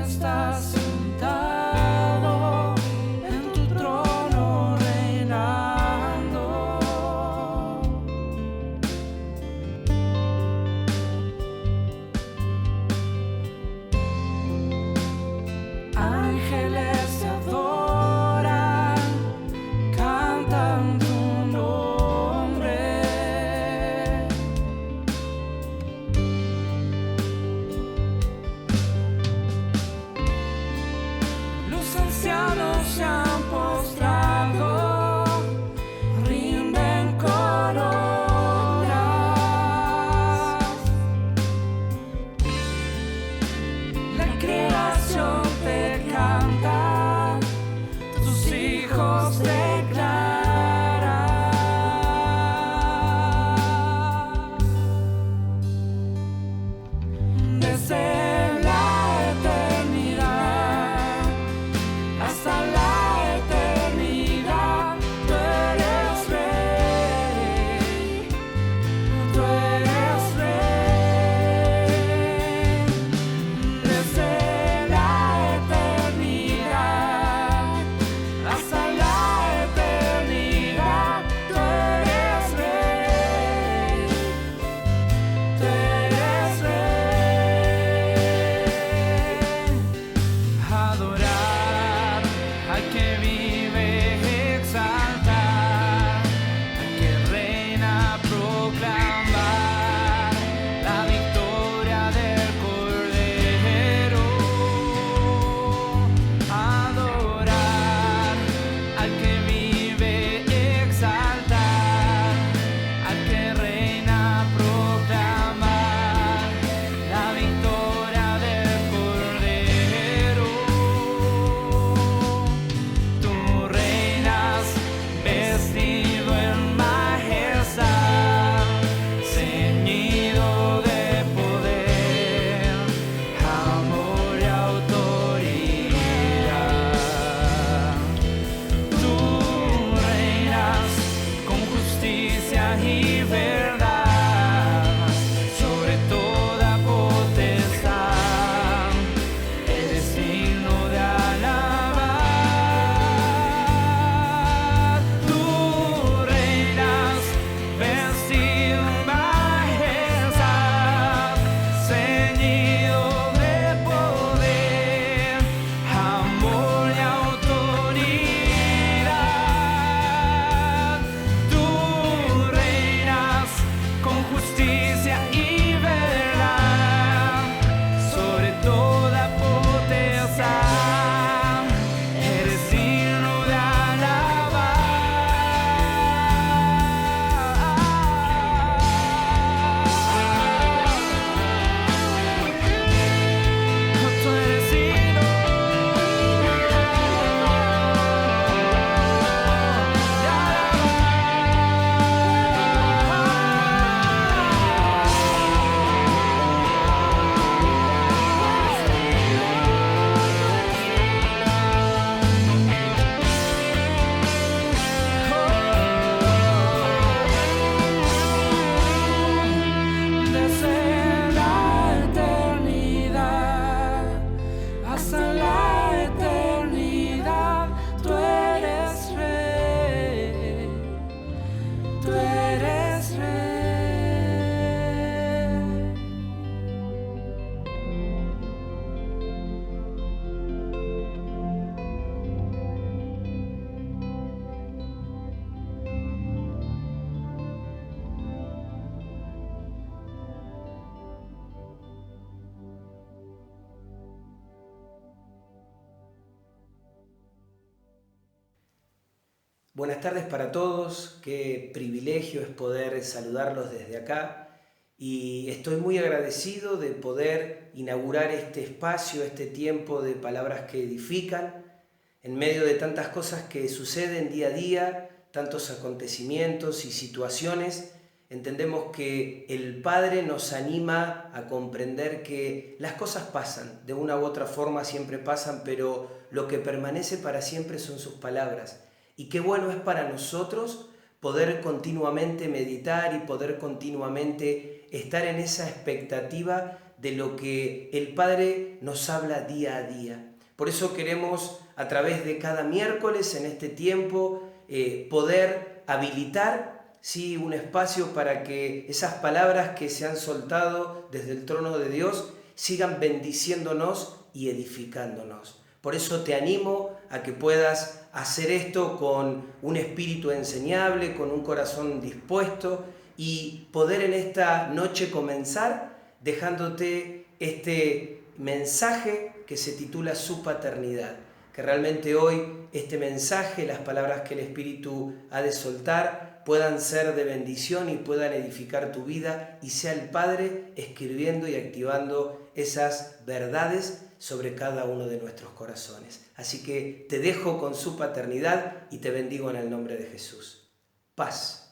estás sentado en tu trono reinando. Ángeles te adoran, cantan tu nombre. Los ancianos se han postrado, rinden coronas. La creación te canta, tus hijos declaran. Desde la eternidad hasta la eternidad, tú eres rey, tú eres rey. Desde la eternidad hasta la eternidad, tú eres rey, tú eres rey. Adorar al que vive, exaltar al que reina, proclamar la victoria del Cordero. Adorar al que vive, exaltar al que reina, proclamar la victoria del Cordero. Tú reinas vestido en majestad, ceñido de poder, amor y autoridad. Tú reinas con justicia y verdad, sobre toda potestad, eres digno de alabar. Tú reinas vestido en majestad, ceñido de poder, amor y autoridad. Tú reinas con justicia y verdad, sobre toda potestad, eres digno de alabar. Tú eres digno de Desde la eternidad hasta la eternidad, tú eres rey, tú eres rey. Buenas tardes para todos, qué privilegio es poder saludarlos desde acá y estoy muy agradecido de poder inaugurar este espacio, este tiempo de palabras que edifican, en medio de tantas cosas que suceden día a día, tantos acontecimientos y situaciones. Entendemos que el Padre nos anima a comprender que las cosas pasan, de una u otra forma siempre pasan, pero lo que permanece para siempre son sus palabras. Y qué bueno es para nosotros poder continuamente meditar y poder continuamente estar en esa expectativa de lo que el Padre nos habla día a día. Por eso queremos, a través de cada miércoles en este tiempo, poder habilitar, ¿sí?, un espacio para que esas palabras que se han soltado desde el trono de Dios sigan bendiciéndonos y edificándonos. Por eso te animo a que puedas hacer esto con un espíritu enseñable, con un corazón dispuesto, y poder en esta noche comenzar dejándote este mensaje que se titula Su Paternidad. Que realmente hoy este mensaje, las palabras que el Espíritu ha de soltar, puedan ser de bendición y puedan edificar tu vida, y sea el Padre escribiendo y activando esas verdades sobre cada uno de nuestros corazones. Así que te dejo con su paternidad y te bendigo en el nombre de Jesús. Paz.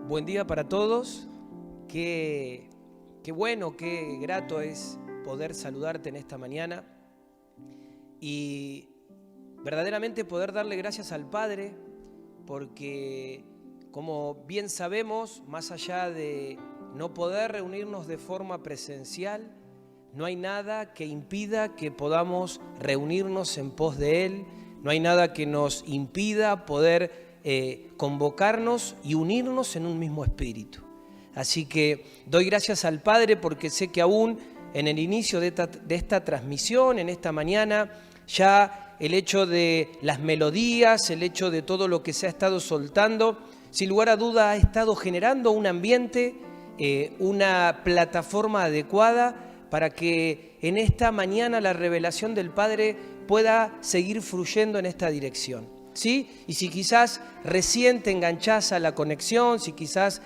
Buen día para todos. Qué bueno, qué grato es poder saludarte en esta mañana y verdaderamente poder darle gracias al Padre, porque como bien sabemos, más allá de no poder reunirnos de forma presencial, no hay nada que impida que podamos reunirnos en pos de Él, no hay nada que nos impida poder convocarnos y unirnos en un mismo espíritu. Así que doy gracias al Padre porque sé que aún en el inicio de esta transmisión, en esta mañana, ya el hecho de las melodías, el hecho de todo lo que se ha estado soltando, sin lugar a duda ha estado generando un ambiente, una plataforma adecuada para que en esta mañana la revelación del Padre pueda seguir fluyendo en esta dirección. ¿Sí? Y si quizás recién te enganchás a la conexión, si quizás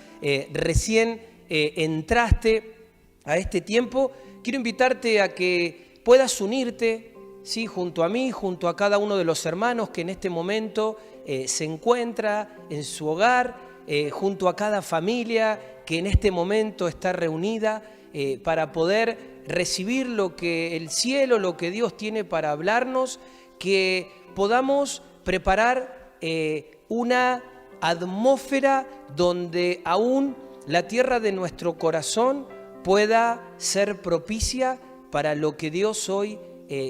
recién entraste a este tiempo, quiero invitarte a que puedas unirte, ¿sí?, junto a mí, junto a cada uno de los hermanos que en este momento se encuentra en su hogar, junto a cada familia que en este momento está reunida para poder recibir lo que el cielo, lo que Dios tiene para hablarnos, que podamos preparar una atmósfera donde aún la tierra de nuestro corazón pueda ser propicia para lo que Dios hoy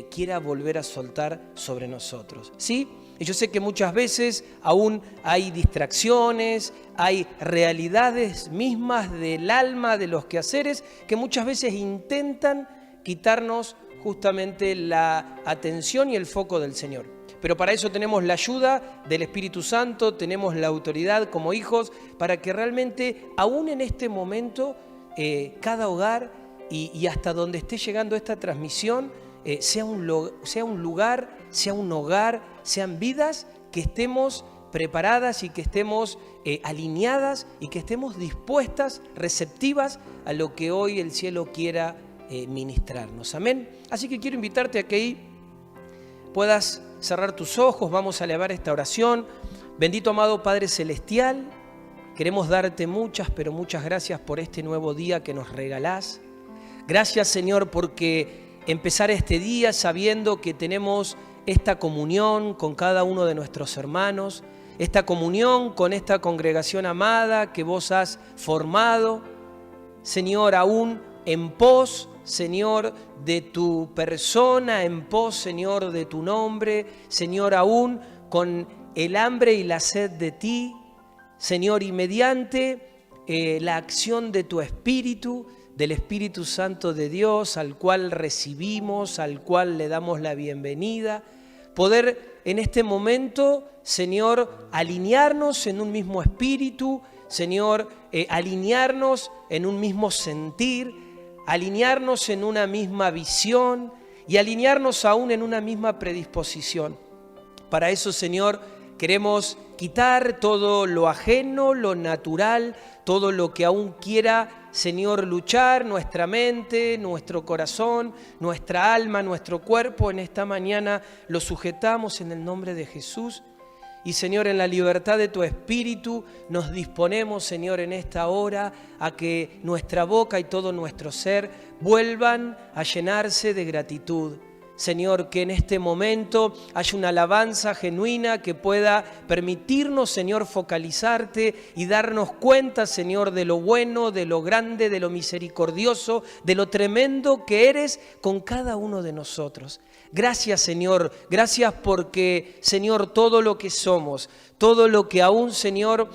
quiera volver a soltar sobre nosotros. ¿Sí? Y yo sé que muchas veces aún hay distracciones, hay realidades mismas del alma, de los quehaceres, que muchas veces intentan quitarnos justamente la atención y el foco del Señor. Pero para eso tenemos la ayuda del Espíritu Santo, tenemos la autoridad como hijos, para que realmente, aún en este momento, cada hogar y hasta donde esté llegando esta transmisión, sea un lugar, sea un hogar, sean vidas que estemos preparadas y que estemos alineadas y que estemos dispuestas, receptivas a lo que hoy el cielo quiera ministrarnos. Amén. Así que quiero invitarte a que ahí puedas cerrar tus ojos, vamos a elevar esta oración. Bendito amado Padre Celestial, queremos darte muchas, pero muchas gracias por este nuevo día que nos regalás. Gracias, Señor, porque empezar este día sabiendo que tenemos esta comunión con cada uno de nuestros hermanos, esta comunión con esta congregación amada que vos has formado, Señor, aún en pos, Señor, de tu persona, en pos, Señor, de tu nombre, Señor, aún con el hambre y la sed de ti, Señor, y mediante la acción de tu Espíritu, del Espíritu Santo de Dios, al cual recibimos, al cual le damos la bienvenida, poder en este momento, Señor, alinearnos en un mismo espíritu, Señor, alinearnos en un mismo sentir, alinearnos en una misma visión y alinearnos aún en una misma predisposición. Para eso, Señor, queremos quitar todo lo ajeno, lo natural, todo lo que aún quiera Señor, luchar nuestra mente, nuestro corazón, nuestra alma, nuestro cuerpo. En esta mañana lo sujetamos en el nombre de Jesús. Y Señor, en la libertad de tu Espíritu nos disponemos, Señor, en esta hora a que nuestra boca y todo nuestro ser vuelvan a llenarse de gratitud. Señor, que en este momento haya una alabanza genuina que pueda permitirnos, Señor, focalizarte y darnos cuenta, Señor, de lo bueno, de lo grande, de lo misericordioso, de lo tremendo que eres con cada uno de nosotros. Gracias, Señor, gracias porque, Señor, todo lo que somos, todo lo que aún, Señor,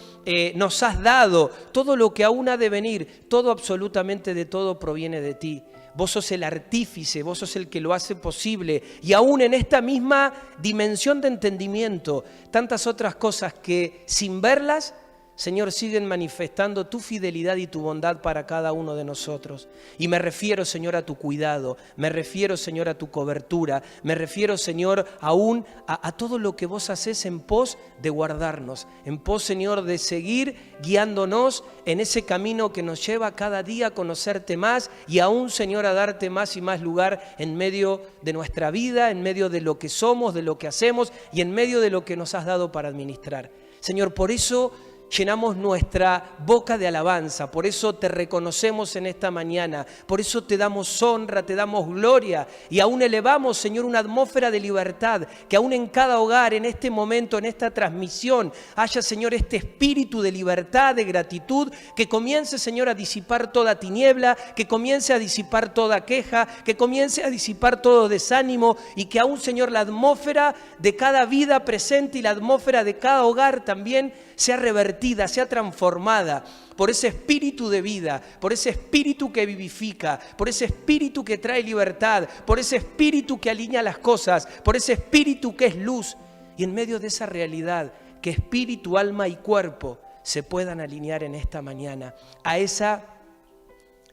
nos has dado, todo lo que aún ha de venir, todo, absolutamente de todo proviene de ti. Vos sos el artífice, vos sos el que lo hace posible. Y aún en esta misma dimensión de entendimiento, tantas otras cosas que sin verlas, Señor, siguen manifestando tu fidelidad y tu bondad para cada uno de nosotros. Y me refiero, Señor, a tu cuidado, me refiero, Señor, a tu cobertura, me refiero, Señor, aún a todo lo que vos haces en pos de guardarnos, en pos, Señor, de seguir guiándonos en ese camino que nos lleva cada día a conocerte más y aún, Señor, a darte más y más lugar en medio de nuestra vida, en medio de lo que somos, de lo que hacemos y en medio de lo que nos has dado para administrar. Señor, por eso llenamos nuestra boca de alabanza, por eso te reconocemos en esta mañana, por eso te damos honra, te damos gloria y aún elevamos, Señor, una atmósfera de libertad, que aún en cada hogar, en este momento, en esta transmisión, haya, Señor, este espíritu de libertad, de gratitud, que comience, Señor, a disipar toda tiniebla, que comience a disipar toda queja, que comience a disipar todo desánimo y que aún, Señor, la atmósfera de cada vida presente y la atmósfera de cada hogar también sea revertida, sea transformada por ese espíritu de vida, por ese espíritu que vivifica, por ese espíritu que trae libertad, por ese espíritu que alinea las cosas, por ese espíritu que es luz. Y en medio de esa realidad, que espíritu, alma y cuerpo se puedan alinear en esta mañana a esa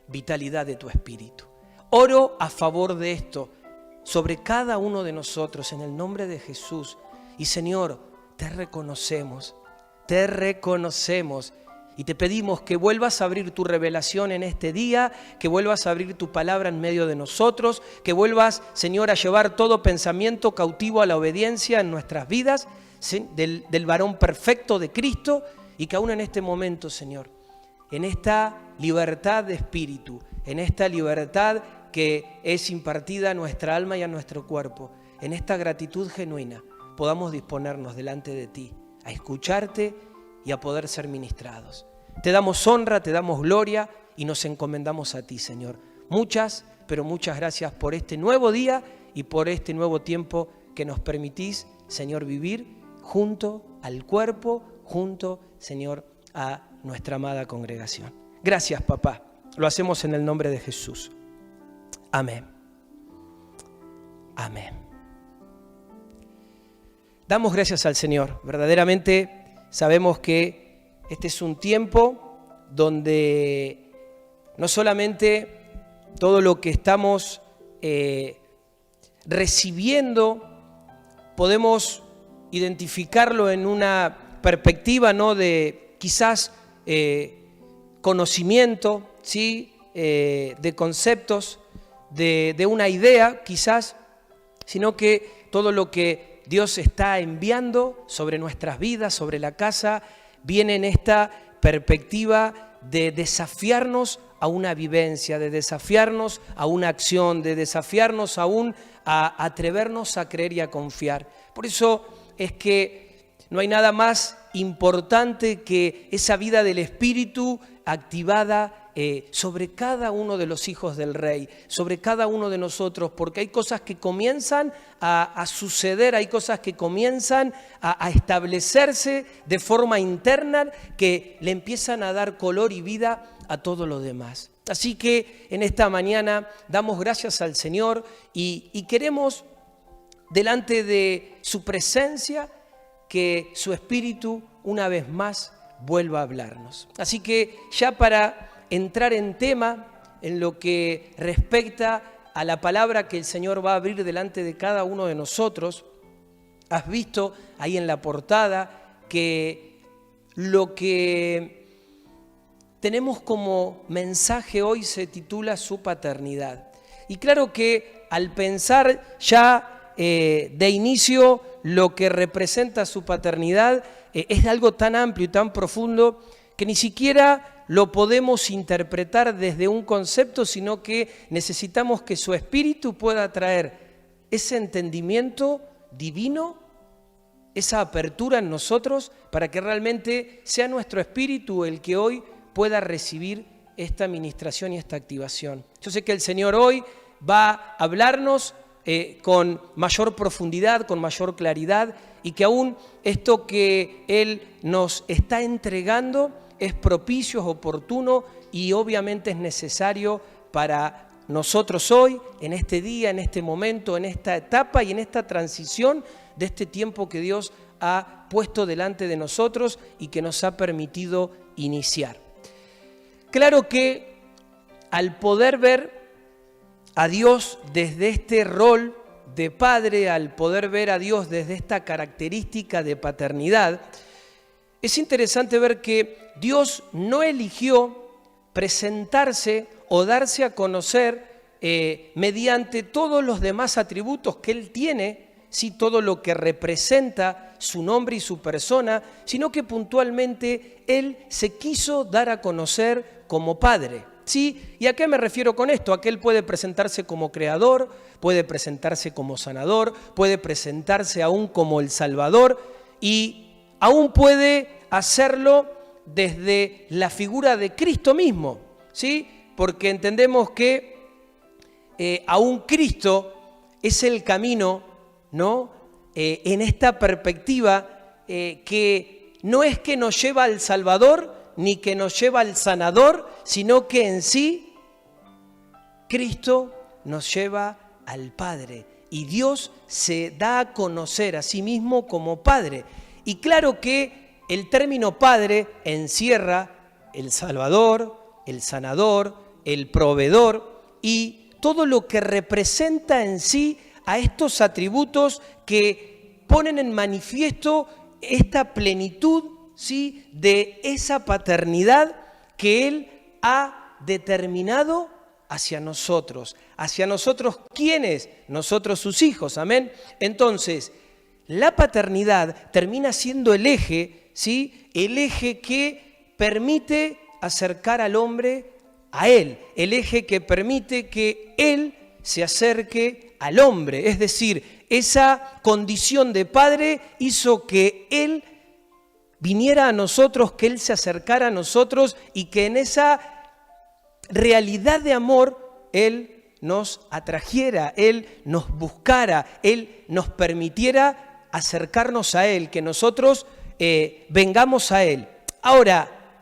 vitalidad de tu espíritu. Oro a favor de esto, sobre cada uno de nosotros, en el nombre de Jesús. Y Señor, te reconocemos y te pedimos que vuelvas a abrir tu revelación en este día, que vuelvas a abrir tu palabra en medio de nosotros, que vuelvas, Señor, a llevar todo pensamiento cautivo a la obediencia en nuestras vidas, ¿sí? del varón perfecto de Cristo, y que aún en este momento, Señor, en esta libertad de espíritu, en esta libertad que es impartida a nuestra alma y a nuestro cuerpo, en esta gratitud genuina, podamos disponernos delante de ti, a escucharte y a poder ser ministrados. Te damos honra, te damos gloria y nos encomendamos a ti, Señor. Muchas, pero muchas gracias por este nuevo día y por este nuevo tiempo que nos permitís, Señor, vivir junto al cuerpo, junto, Señor, a nuestra amada congregación. Gracias, papá. Lo hacemos en el nombre de Jesús. Amén. Amén. Damos gracias al Señor. Verdaderamente sabemos que este es un tiempo donde no solamente todo lo que estamos recibiendo podemos identificarlo en una perspectiva, ¿no?, de quizás conocimiento, ¿sí?, de conceptos, de una idea quizás, sino que todo lo que Dios está enviando sobre nuestras vidas, sobre la casa, viene en esta perspectiva de desafiarnos a una vivencia, de desafiarnos a una acción, de desafiarnos aún a atrevernos a creer y a confiar. Por eso es que no hay nada más importante que esa vida del Espíritu activada sobre cada uno de los hijos del Rey, sobre cada uno de nosotros, porque hay cosas que comienzan a suceder, hay cosas que comienzan a establecerse de forma interna que le empiezan a dar color y vida a todo lo demás. Así que en esta mañana damos gracias al Señor y queremos, delante de su presencia, que su Espíritu una vez más vuelva a hablarnos. Así que ya para entrar en tema, en lo que respecta a la palabra que el Señor va a abrir delante de cada uno de nosotros, has visto ahí en la portada que lo que tenemos como mensaje hoy, se titula Su paternidad. Y claro que al pensar ya de inicio lo que representa su paternidad, es algo tan amplio y tan profundo que ni siquiera lo podemos interpretar desde un concepto, sino que necesitamos que su Espíritu pueda traer ese entendimiento divino, esa apertura en nosotros, para que realmente sea nuestro espíritu el que hoy pueda recibir esta ministración y esta activación. Yo sé que el Señor hoy va a hablarnos con mayor profundidad, con mayor claridad, y que aún esto que Él nos está entregando es propicio, es oportuno y obviamente es necesario para nosotros hoy, en este día, en este momento, en esta etapa y en esta transición de este tiempo que Dios ha puesto delante de nosotros y que nos ha permitido iniciar. Claro que al poder ver a Dios desde este rol de padre, al poder ver a Dios desde esta característica de paternidad, es interesante ver que Dios no eligió presentarse o darse a conocer mediante todos los demás atributos que Él tiene, sí, todo lo que representa su nombre y su persona, sino que puntualmente Él se quiso dar a conocer como Padre. ¿Sí? ¿Y a qué me refiero con esto? A que Él puede presentarse como creador, puede presentarse como sanador, puede presentarse aún como el Salvador y aún puede hacerlo desde la figura de Cristo mismo, ¿sí? Porque entendemos que aún Cristo es el camino, ¿no? En esta perspectiva que no es que nos lleva al Salvador ni que nos lleva al sanador, sino que en sí Cristo nos lleva al Padre. Y Dios se da a conocer a sí mismo como Padre. Y claro que el término Padre encierra el Salvador, el sanador, el proveedor y todo lo que representa en sí a estos atributos que ponen en manifiesto esta plenitud, ¿sí?, de esa paternidad que Él ha determinado hacia nosotros. ¿Hacia nosotros quiénes? Nosotros sus hijos, amén. Entonces, la paternidad termina siendo el eje, ¿sí?, el eje que permite acercar al hombre a Él, el eje que permite que Él se acerque al hombre. Es decir, esa condición de padre hizo que Él viniera a nosotros, que Él se acercara a nosotros y que en esa realidad de amor Él nos atrajera, Él nos buscara, Él nos permitiera acercarnos a Él, que nosotros vengamos a Él. Ahora,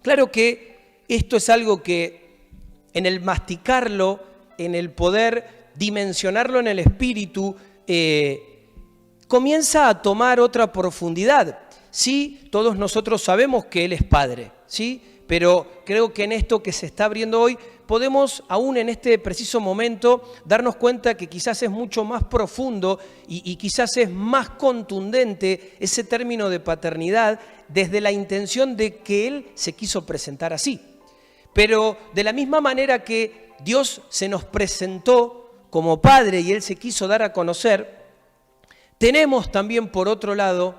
claro que esto es algo que en el masticarlo, en el poder dimensionarlo en el espíritu, comienza a tomar otra profundidad. Sí, todos nosotros sabemos que Él es Padre, ¿sí? Pero creo que en esto que se está abriendo hoy, podemos aún en este preciso momento darnos cuenta que quizás es mucho más profundo y quizás es más contundente ese término de paternidad desde la intención de que Él se quiso presentar así. Pero de la misma manera que Dios se nos presentó como Padre y Él se quiso dar a conocer, tenemos también por otro lado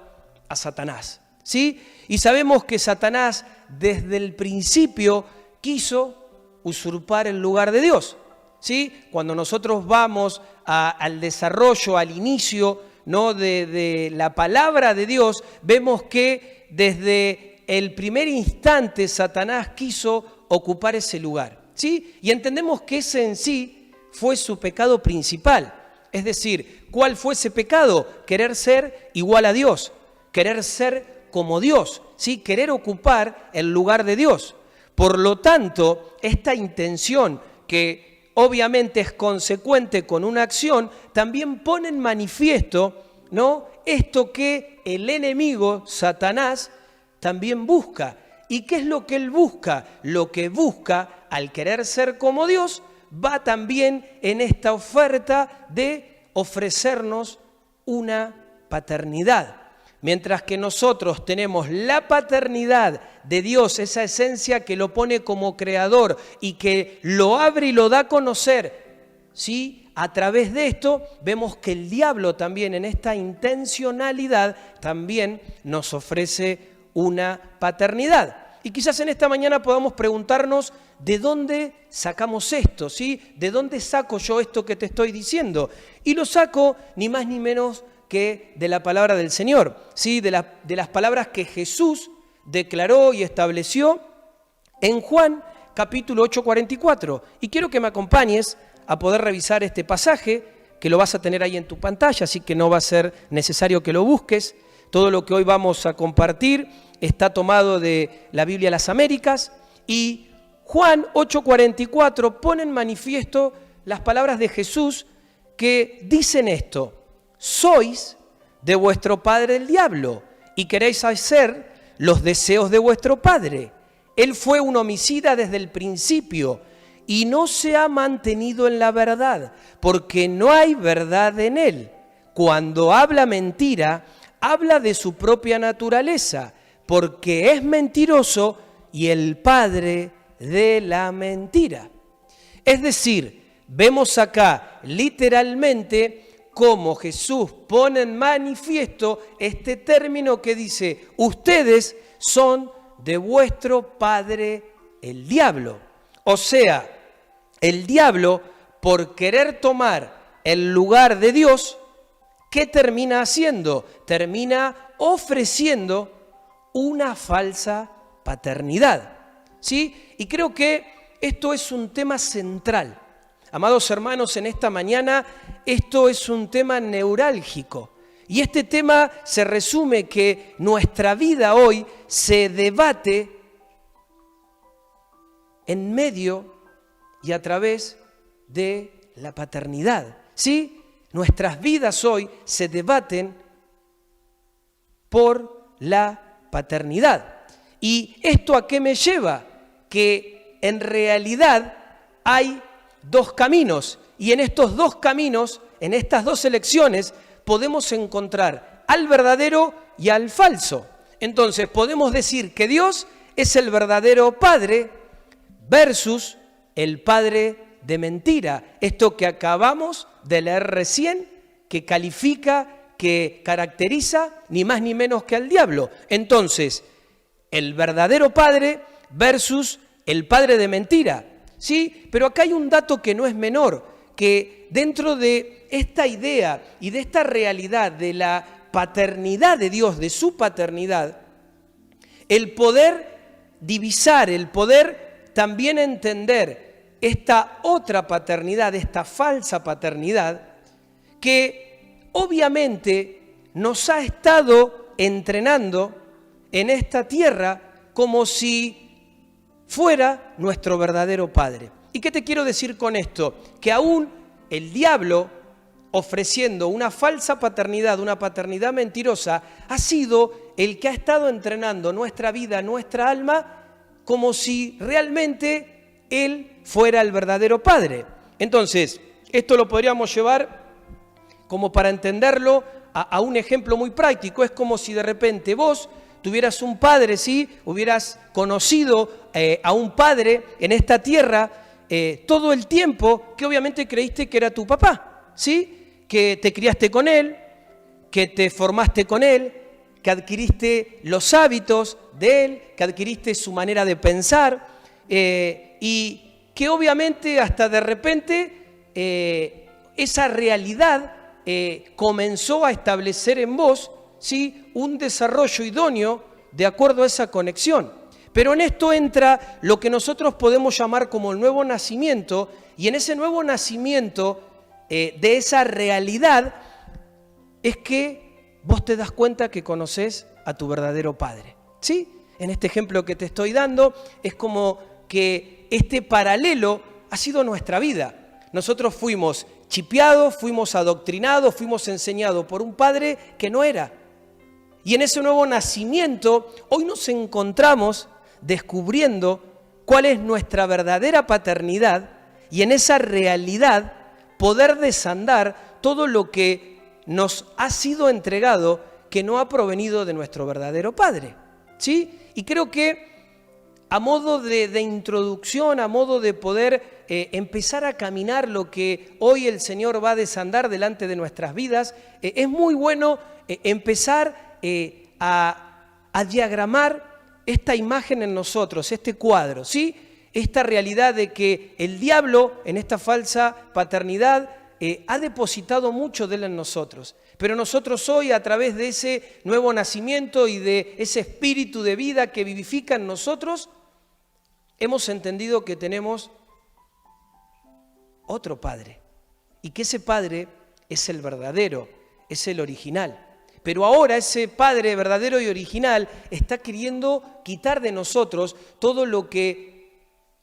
a Satanás, ¿sí? Y sabemos que Satanás desde el principio quiso usurpar el lugar de Dios, ¿sí? Cuando nosotros vamos al desarrollo, al inicio, ¿no?, de la palabra de Dios, vemos que desde el primer instante Satanás quiso ocupar ese lugar, ¿sí? Y entendemos que ese en sí fue su pecado principal. Es decir, ¿cuál fue ese pecado? Querer ser igual a Dios, querer ser como Dios, ¿sí?, querer ocupar el lugar de Dios. Por lo tanto, esta intención, que obviamente es consecuente con una acción, también pone en manifiesto, ¿no?, esto que el enemigo, Satanás, también busca. ¿Y qué es lo que él busca? Lo que busca, al querer ser como Dios, va también en esta oferta de ofrecernos una paternidad. mientras que nosotros tenemos la paternidad de Dios, esa esencia que lo pone como creador y que lo abre y lo da a conocer, ¿sí? A través de esto vemos que el diablo también en esta intencionalidad también nos ofrece una paternidad. Y quizás en esta mañana podamos preguntarnos ¿de dónde sacamos esto? ¿Sí? ¿De dónde saco yo esto que te estoy diciendo? Y lo saco ni más ni menos que de la palabra del Señor, ¿sí? De las palabras que Jesús declaró y estableció en Juan capítulo 8:44. Y quiero que me acompañes a poder revisar este pasaje, que lo vas a tener ahí en tu pantalla, así que no va a ser necesario que lo busques. Todo lo que hoy vamos a compartir está tomado de la Biblia Las Américas, y Juan 8:44 pone en manifiesto las palabras de Jesús que dicen esto: sois de vuestro padre el diablo y queréis hacer los deseos de vuestro padre. Él fue un homicida desde el principio y no se ha mantenido en la verdad, porque no hay verdad en él. Cuando habla mentira, habla de su propia naturaleza, porque es mentiroso y el padre de la mentira. Es decir, vemos acá literalmente cómo Jesús pone en manifiesto este término que dice: ustedes son de vuestro padre el diablo. O sea, el diablo, por querer tomar el lugar de Dios, ¿qué termina haciendo? Termina ofreciendo una falsa paternidad, ¿sí? Y creo que esto es un tema central. Amados hermanos, en esta mañana esto es un tema neurálgico. Y este tema se resume que nuestra vida hoy se debate en medio y a través de la paternidad, ¿sí? Nuestras vidas hoy se debaten por la paternidad. ¿Y esto a qué me lleva? Que en realidad hay dos caminos, y en estos dos caminos, en estas dos elecciones, podemos encontrar al verdadero y al falso. Entonces podemos decir que Dios es el verdadero padre versus el padre de mentira. Esto que acabamos de leer recién, que califica, que caracteriza ni más ni menos que al diablo. Entonces, el verdadero padre versus el padre de mentira, ¿sí? Pero acá hay un dato que no es menor, que dentro de esta idea y de esta realidad de la paternidad de Dios, de su paternidad, el poder divisar, el poder también entender esta otra paternidad, esta falsa paternidad, que obviamente nos ha estado entrenando en esta tierra como si fuera nuestro verdadero padre. ¿Y qué te quiero decir con esto? Que aún el diablo, ofreciendo una falsa paternidad, una paternidad mentirosa, ha sido el que ha estado entrenando nuestra vida, nuestra alma, como si realmente él fuera el verdadero padre. Entonces, esto lo podríamos llevar como para entenderlo a un ejemplo muy práctico. Es como si de repente vos tuvieras un padre, ¿sí? Hubieras conocido a un padre en esta tierra todo el tiempo, que obviamente creíste que era tu papá, ¿sí? Que te criaste con él, que te formaste con él, que adquiriste los hábitos de él, que adquiriste su manera de pensar, y que obviamente hasta de repente esa realidad comenzó a establecer en vos, ¿sí? Un desarrollo idóneo de acuerdo a esa conexión. Pero en esto entra lo que nosotros podemos llamar como el nuevo nacimiento, y en ese nuevo nacimiento de esa realidad es que vos te das cuenta que conocés a tu verdadero padre, ¿sí? En este ejemplo que te estoy dando es como que este paralelo ha sido nuestra vida. Nosotros fuimos chipeados, fuimos adoctrinados, fuimos enseñados por un padre que no era. Y en ese nuevo nacimiento, hoy nos encontramos descubriendo cuál es nuestra verdadera paternidad, y en esa realidad poder desandar todo lo que nos ha sido entregado, que no ha provenido de nuestro verdadero Padre, ¿sí? Y creo que a modo de introducción, a modo de poder empezar a caminar lo que hoy el Señor va a desandar delante de nuestras vidas, es muy bueno empezar a diagramar esta imagen en nosotros, este cuadro, ¿sí? Esta realidad de que el diablo, en esta falsa paternidad, ha depositado mucho de él en nosotros. Pero nosotros hoy, a través de ese nuevo nacimiento y de ese espíritu de vida que vivifica en nosotros, hemos entendido que tenemos otro Padre y que ese Padre es el verdadero, es el original. Pero ahora ese Padre verdadero y original está queriendo quitar de nosotros todo lo que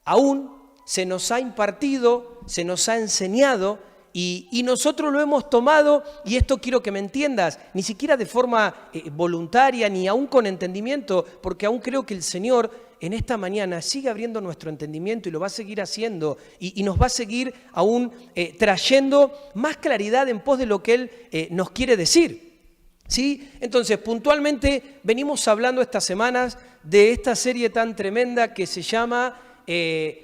aún se nos ha impartido, se nos ha enseñado y nosotros lo hemos tomado, y esto quiero que me entiendas, ni siquiera de forma voluntaria ni aún con entendimiento, porque aún creo que el Señor en esta mañana sigue abriendo nuestro entendimiento y lo va a seguir haciendo y nos va a seguir aún trayendo más claridad en pos de lo que Él nos quiere decir, ¿sí? Entonces, puntualmente venimos hablando estas semanas de esta serie tan tremenda que se llama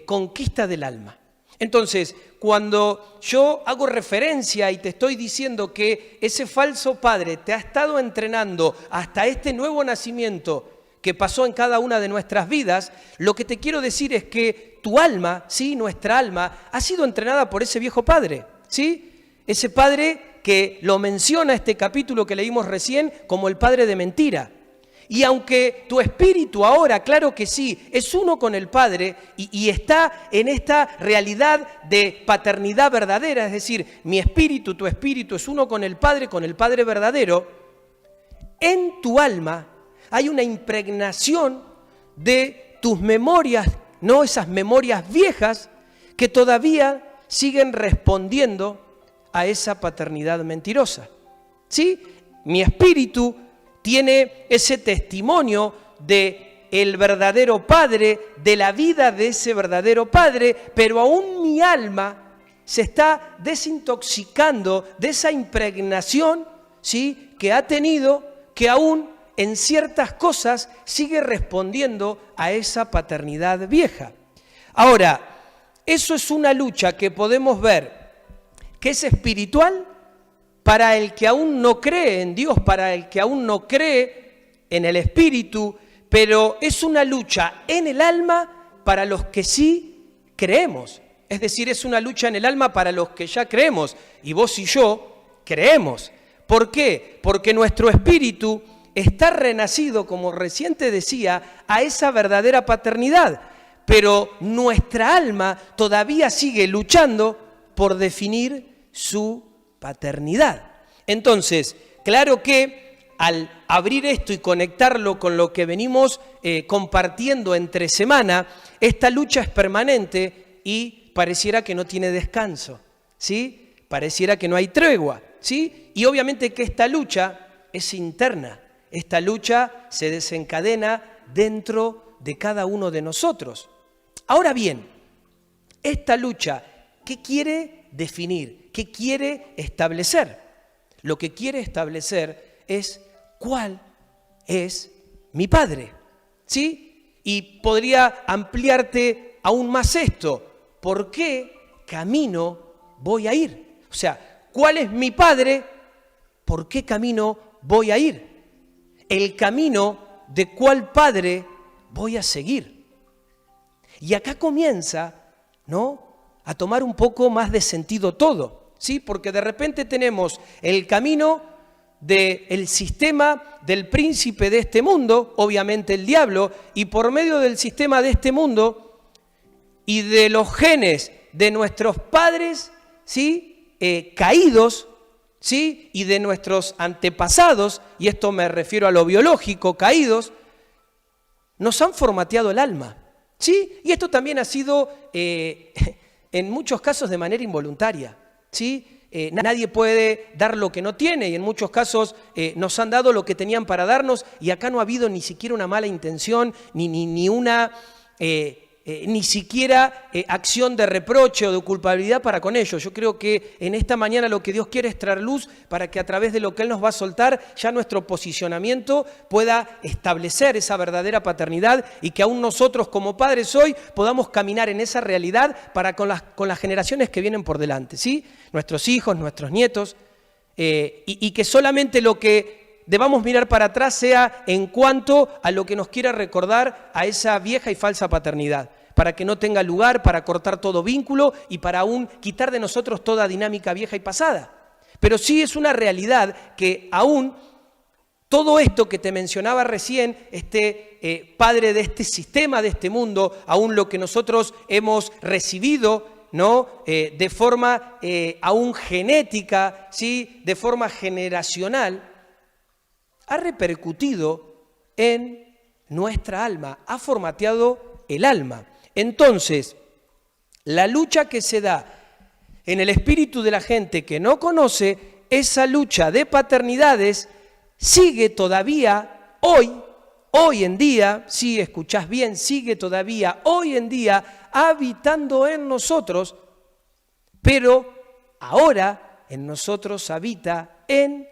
Conquista del Alma. Entonces, cuando yo hago referencia y te estoy diciendo que ese falso padre te ha estado entrenando hasta este nuevo nacimiento que pasó en cada una de nuestras vidas, lo que te quiero decir es que tu alma, ¿sí? Nuestra alma, ha sido entrenada por ese viejo padre, ¿sí? Ese padre que lo menciona este capítulo que leímos recién como el padre de mentira. Y aunque tu espíritu ahora, claro que sí, es uno con el Padre y está en esta realidad de paternidad verdadera, es decir, mi espíritu, tu espíritu es uno con el Padre verdadero, en tu alma hay una impregnación de tus memorias, no esas memorias viejas que todavía siguen respondiendo a esa paternidad mentirosa. ¿Sí? Mi espíritu tiene ese testimonio de el verdadero Padre, de la vida de ese verdadero Padre, pero aún mi alma se está desintoxicando de esa impregnación, ¿sí? Que ha tenido, que aún en ciertas cosas sigue respondiendo a esa paternidad vieja. Ahora, eso es una lucha que podemos ver que es espiritual para el que aún no cree en Dios, para el que aún no cree en el Espíritu, pero es una lucha en el alma para los que sí creemos. Es decir, es una lucha en el alma para los que ya creemos, y vos y yo creemos. ¿Por qué? Porque nuestro espíritu está renacido, como recién te decía, a esa verdadera paternidad, pero nuestra alma todavía sigue luchando por definir su paternidad. Entonces, claro que al abrir esto y conectarlo con lo que venimos compartiendo entre semana, esta lucha es permanente y pareciera que no tiene descanso, ¿sí? Pareciera que no hay tregua, ¿sí? Y obviamente que esta lucha es interna, esta lucha se desencadena dentro de cada uno de nosotros. Ahora bien, esta lucha, ¿qué quiere definir? ¿Qué quiere establecer? Lo que quiere establecer es cuál es mi Padre, ¿sí? Y podría ampliarte aún más esto. ¿Por qué camino voy a ir? O sea, ¿cuál es mi Padre? ¿Por qué camino voy a ir? El camino de cuál Padre voy a seguir. Y acá comienza, ¿no?, a tomar un poco más de sentido todo, ¿sí? Porque de repente tenemos el camino del sistema del príncipe de este mundo, obviamente el diablo, y por medio del sistema de este mundo y de los genes de nuestros padres, ¿sí? Caídos, ¿sí? Y de nuestros antepasados, y esto me refiero a lo biológico, caídos, nos han formateado el alma, ¿sí? Y esto también ha sido en muchos casos de manera involuntaria, ¿sí? Nadie puede dar lo que no tiene, y en muchos casos nos han dado lo que tenían para darnos, y acá no ha habido ni siquiera una mala intención, ni una ni siquiera acción de reproche o de culpabilidad para con ellos. Yo creo que en esta mañana lo que Dios quiere es traer luz para que a través de lo que Él nos va a soltar, ya nuestro posicionamiento pueda establecer esa verdadera paternidad y que aún nosotros como padres hoy podamos caminar en esa realidad para con las generaciones que vienen por delante, ¿sí? Nuestros hijos, nuestros nietos, y que solamente lo que debamos mirar para atrás sea en cuanto a lo que nos quiera recordar a esa vieja y falsa paternidad, para que no tenga lugar, para cortar todo vínculo y para aún quitar de nosotros toda dinámica vieja y pasada. Pero sí es una realidad que aún todo esto que te mencionaba recién, padre de este sistema, de este mundo, aún lo que nosotros hemos recibido, ¿no? De forma aún genética, ¿sí? De forma generacional, ha repercutido en nuestra alma, ha formateado el alma. Entonces, la lucha que se da en el espíritu de la gente que no conoce esa lucha de paternidades sigue todavía hoy en día, si escuchás bien, sigue todavía hoy en día habitando en nosotros, pero ahora en nosotros habita en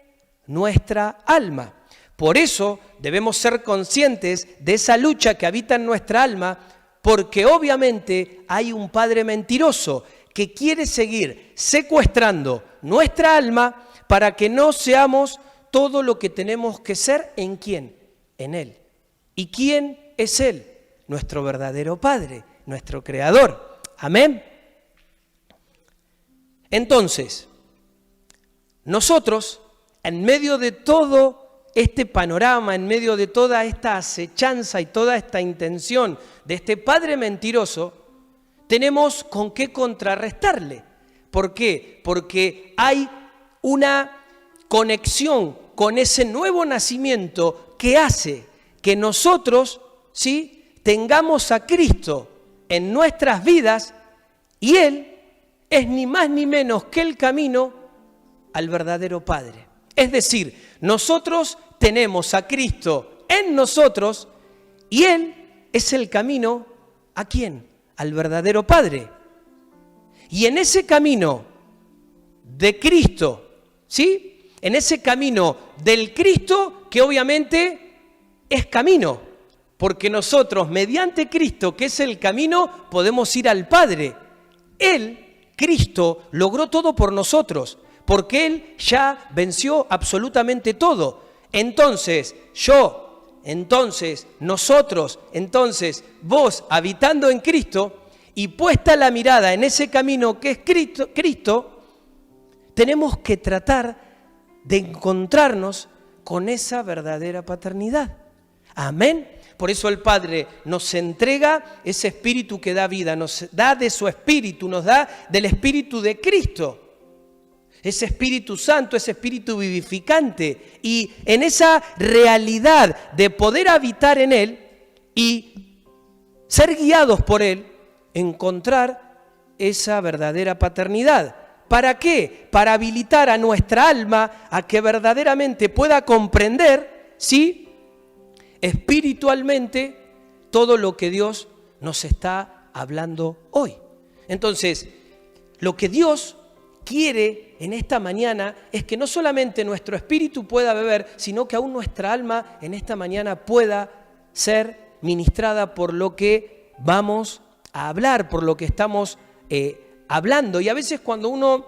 nuestra alma. Por eso debemos ser conscientes de esa lucha que habita en nuestra alma, porque obviamente hay un padre mentiroso que quiere seguir secuestrando nuestra alma para que no seamos todo lo que tenemos que ser. ¿En quién? En Él. ¿Y quién es Él? Nuestro verdadero Padre, nuestro Creador. Amén. Entonces, nosotros, en medio de todo este panorama, en medio de toda esta acechanza y toda esta intención de este padre mentiroso, tenemos con qué contrarrestarle. ¿Por qué? Porque hay una conexión con ese nuevo nacimiento que hace que nosotros, ¿sí?, tengamos a Cristo en nuestras vidas y Él es ni más ni menos que el camino al verdadero Padre. Es decir, nosotros tenemos a Cristo en nosotros y Él es el camino, ¿a quién? Al verdadero Padre. Y en ese camino de Cristo, ¿sí?, en ese camino del Cristo que obviamente es camino, porque nosotros mediante Cristo, que es el camino, podemos ir al Padre. Él, Cristo, logró todo por nosotros, porque Él ya venció absolutamente todo. Entonces, nosotros, vos, habitando en Cristo y puesta la mirada en ese camino que es Cristo, tenemos que tratar de encontrarnos con esa verdadera paternidad. Amén. Por eso el Padre nos entrega ese espíritu que da vida, nos da de su espíritu, nos da del espíritu de Cristo. Ese Espíritu Santo, ese espíritu vivificante. Y en esa realidad de poder habitar en Él y ser guiados por Él, encontrar esa verdadera paternidad. ¿Para qué? Para habilitar a nuestra alma a que verdaderamente pueda comprender, ¿sí?, espiritualmente todo lo que Dios nos está hablando hoy. Entonces, lo que Dios quiere en esta mañana es que no solamente nuestro espíritu pueda beber, sino que aún nuestra alma en esta mañana pueda ser ministrada por lo que vamos a hablar, por lo que estamos hablando. Y a veces cuando uno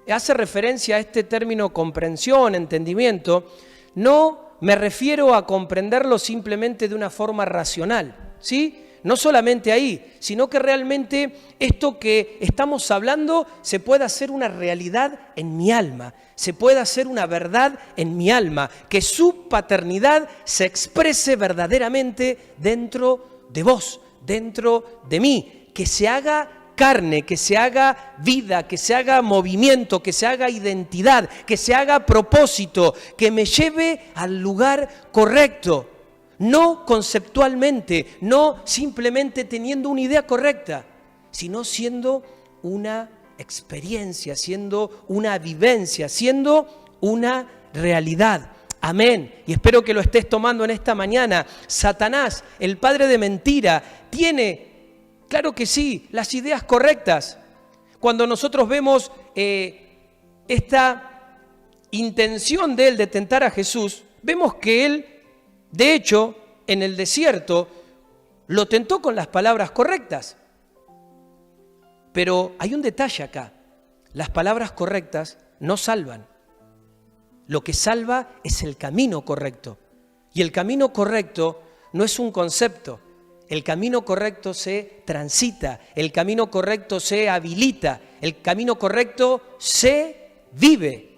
hace referencia a este término comprensión, entendimiento, no me refiero a comprenderlo simplemente de una forma racional, ¿sí? No solamente ahí, sino que realmente esto que estamos hablando se pueda hacer una realidad en mi alma, se pueda hacer una verdad en mi alma, que su paternidad se exprese verdaderamente dentro de vos, dentro de mí, que se haga carne, que se haga vida, que se haga movimiento, que se haga identidad, que se haga propósito, que me lleve al lugar correcto. No conceptualmente, no simplemente teniendo una idea correcta, sino siendo una experiencia, siendo una vivencia, siendo una realidad. Amén. Y espero que lo estés tomando en esta mañana. Satanás, el padre de mentira, tiene Claro que sí, las ideas correctas. Cuando nosotros vemos esta intención de él de tentar a Jesús, vemos que él, de hecho, en el desierto, lo tentó con las palabras correctas. Pero hay un detalle acá. Las palabras correctas no salvan. Lo que salva es el camino correcto. Y el camino correcto no es un concepto. El camino correcto se transita, el camino correcto se habilita, el camino correcto se vive.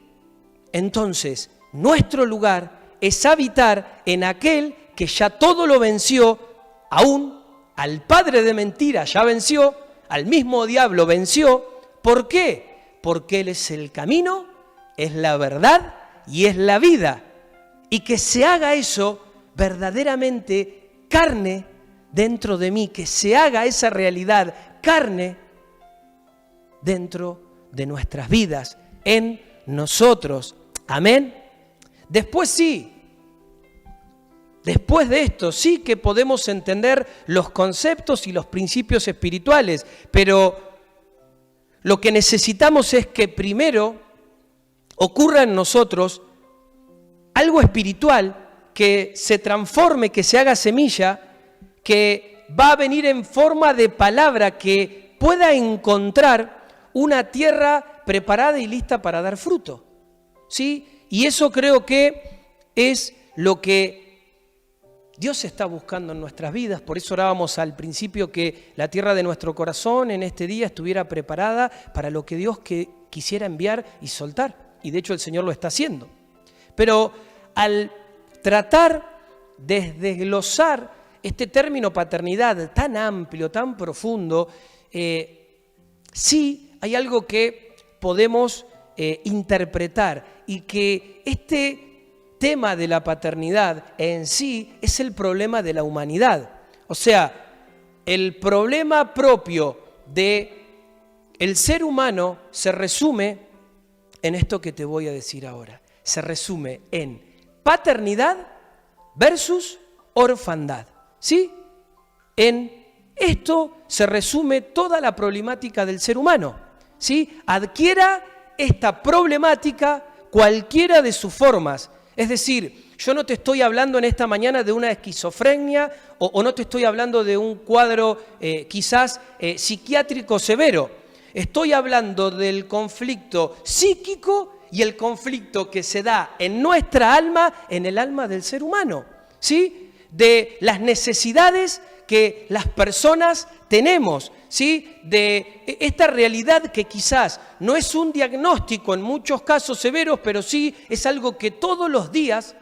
Entonces, nuestro lugar es habitar en aquel que ya todo lo venció, aún al padre de mentira ya venció, al mismo diablo venció. ¿Por qué? Porque Él es el camino, es la verdad y es la vida. Y que se haga eso verdaderamente carne dentro de mí, que se haga esa realidad carne dentro de nuestras vidas, en nosotros. Amén. Después sí, después de esto sí que podemos entender los conceptos y los principios espirituales, pero lo que necesitamos es que primero ocurra en nosotros algo espiritual que se transforme, que se haga semilla, que va a venir en forma de palabra, que pueda encontrar una tierra preparada y lista para dar fruto. ¿Sí? Y eso creo que es lo que Dios está buscando en nuestras vidas. Por eso orábamos al principio que la tierra de nuestro corazón en este día estuviera preparada para lo que Dios quisiera enviar y soltar. Y de hecho el Señor lo está haciendo. Pero al tratar de desglosar este término paternidad tan amplio, tan profundo, sí hay algo que podemos interpretar, y que este tema de la paternidad en sí es el problema de la humanidad. O sea, el problema propio del ser humano se resume en esto que te voy a decir ahora. Se resume en paternidad versus orfandad. ¿Sí? En esto se resume toda la problemática del ser humano. ¿Sí? Adquiera esta problemática cualquiera de sus formas. Es decir, yo no te estoy hablando en esta mañana de una esquizofrenia o no te estoy hablando de un cuadro quizás psiquiátrico severo. Estoy hablando del conflicto psíquico y el conflicto que se da en nuestra alma, en el alma del ser humano. ¿Sí? De las necesidades que las personas tenemos, ¿sí? De esta realidad que quizás no es un diagnóstico en muchos casos severos, pero sí es algo que todos los días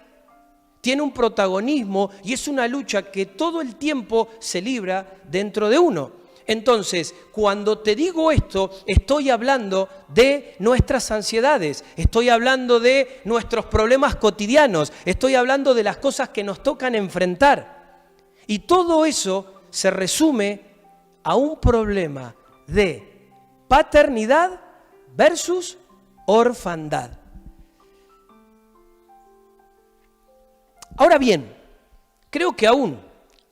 tiene un protagonismo y es una lucha que todo el tiempo se libra dentro de uno. Entonces, cuando te digo esto, estoy hablando de nuestras ansiedades, estoy hablando de nuestros problemas cotidianos, estoy hablando de las cosas que nos tocan enfrentar. Y todo eso se resume a un problema de paternidad versus orfandad. Ahora bien, creo que aún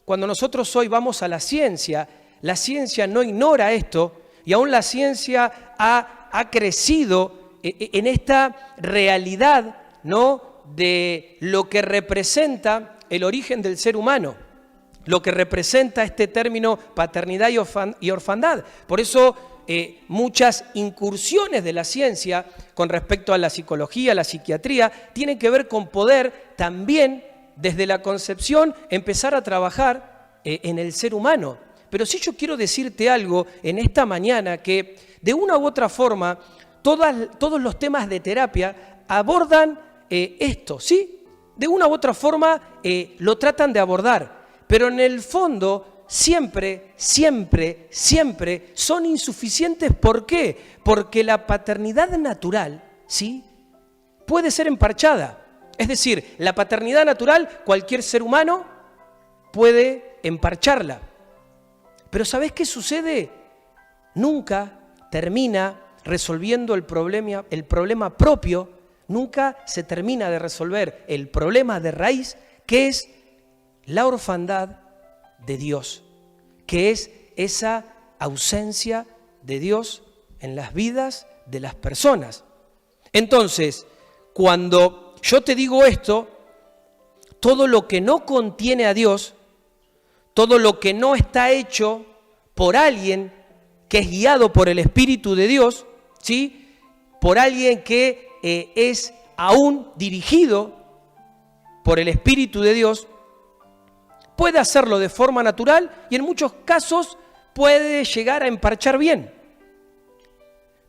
cuando nosotros hoy vamos a la ciencia no ignora esto, y aún la ciencia ha crecido en esta realidad, ¿no?, de lo que representa el origen del ser humano, lo que representa este término paternidad y orfandad. Por eso muchas incursiones de la ciencia con respecto a la psicología, la psiquiatría, tienen que ver con poder también desde la concepción empezar a trabajar en el ser humano. Pero sí yo quiero decirte algo en esta mañana, que de una u otra forma todos los temas de terapia abordan esto, ¿sí? De una u otra forma lo tratan de abordar, pero en el fondo siempre son insuficientes. ¿Por qué? Porque la paternidad natural, ¿sí?, puede ser emparchada. Es decir, la paternidad natural cualquier ser humano puede emparcharla. Pero ¿sabés qué sucede? Nunca termina resolviendo el problema propio, nunca se termina de resolver el problema de raíz, que es la orfandad de Dios, que es esa ausencia de Dios en las vidas de las personas. Entonces, cuando yo te digo esto, todo lo que no contiene a Dios, todo lo que no está hecho por alguien que es guiado por el Espíritu de Dios, ¿sí? Por alguien que es aún dirigido por el Espíritu de Dios, puede hacerlo de forma natural y en muchos casos puede llegar a emparchar bien,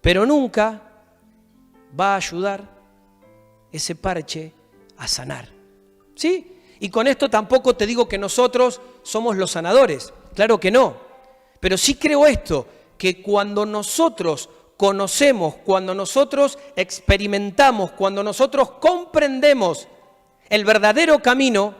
pero nunca va a ayudar ese parche a sanar, ¿sí? Y con esto tampoco te digo que nosotros somos los sanadores, claro que no, pero sí creo esto, que cuando nosotros conocemos, cuando nosotros experimentamos, cuando nosotros comprendemos el verdadero camino,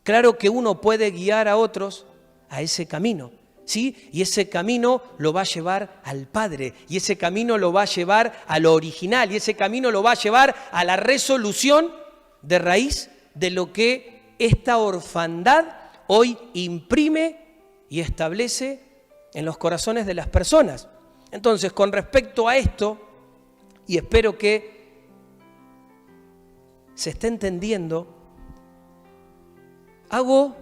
claro que uno puede guiar a otros a ese camino, ¿sí? Y ese camino lo va a llevar al Padre, y ese camino lo va a llevar a lo original, y ese camino lo va a llevar a la resolución de raíz de lo que esta orfandad hoy imprime y establece en los corazones de las personas. Entonces, con respecto a esto, y espero que se esté entendiendo, hago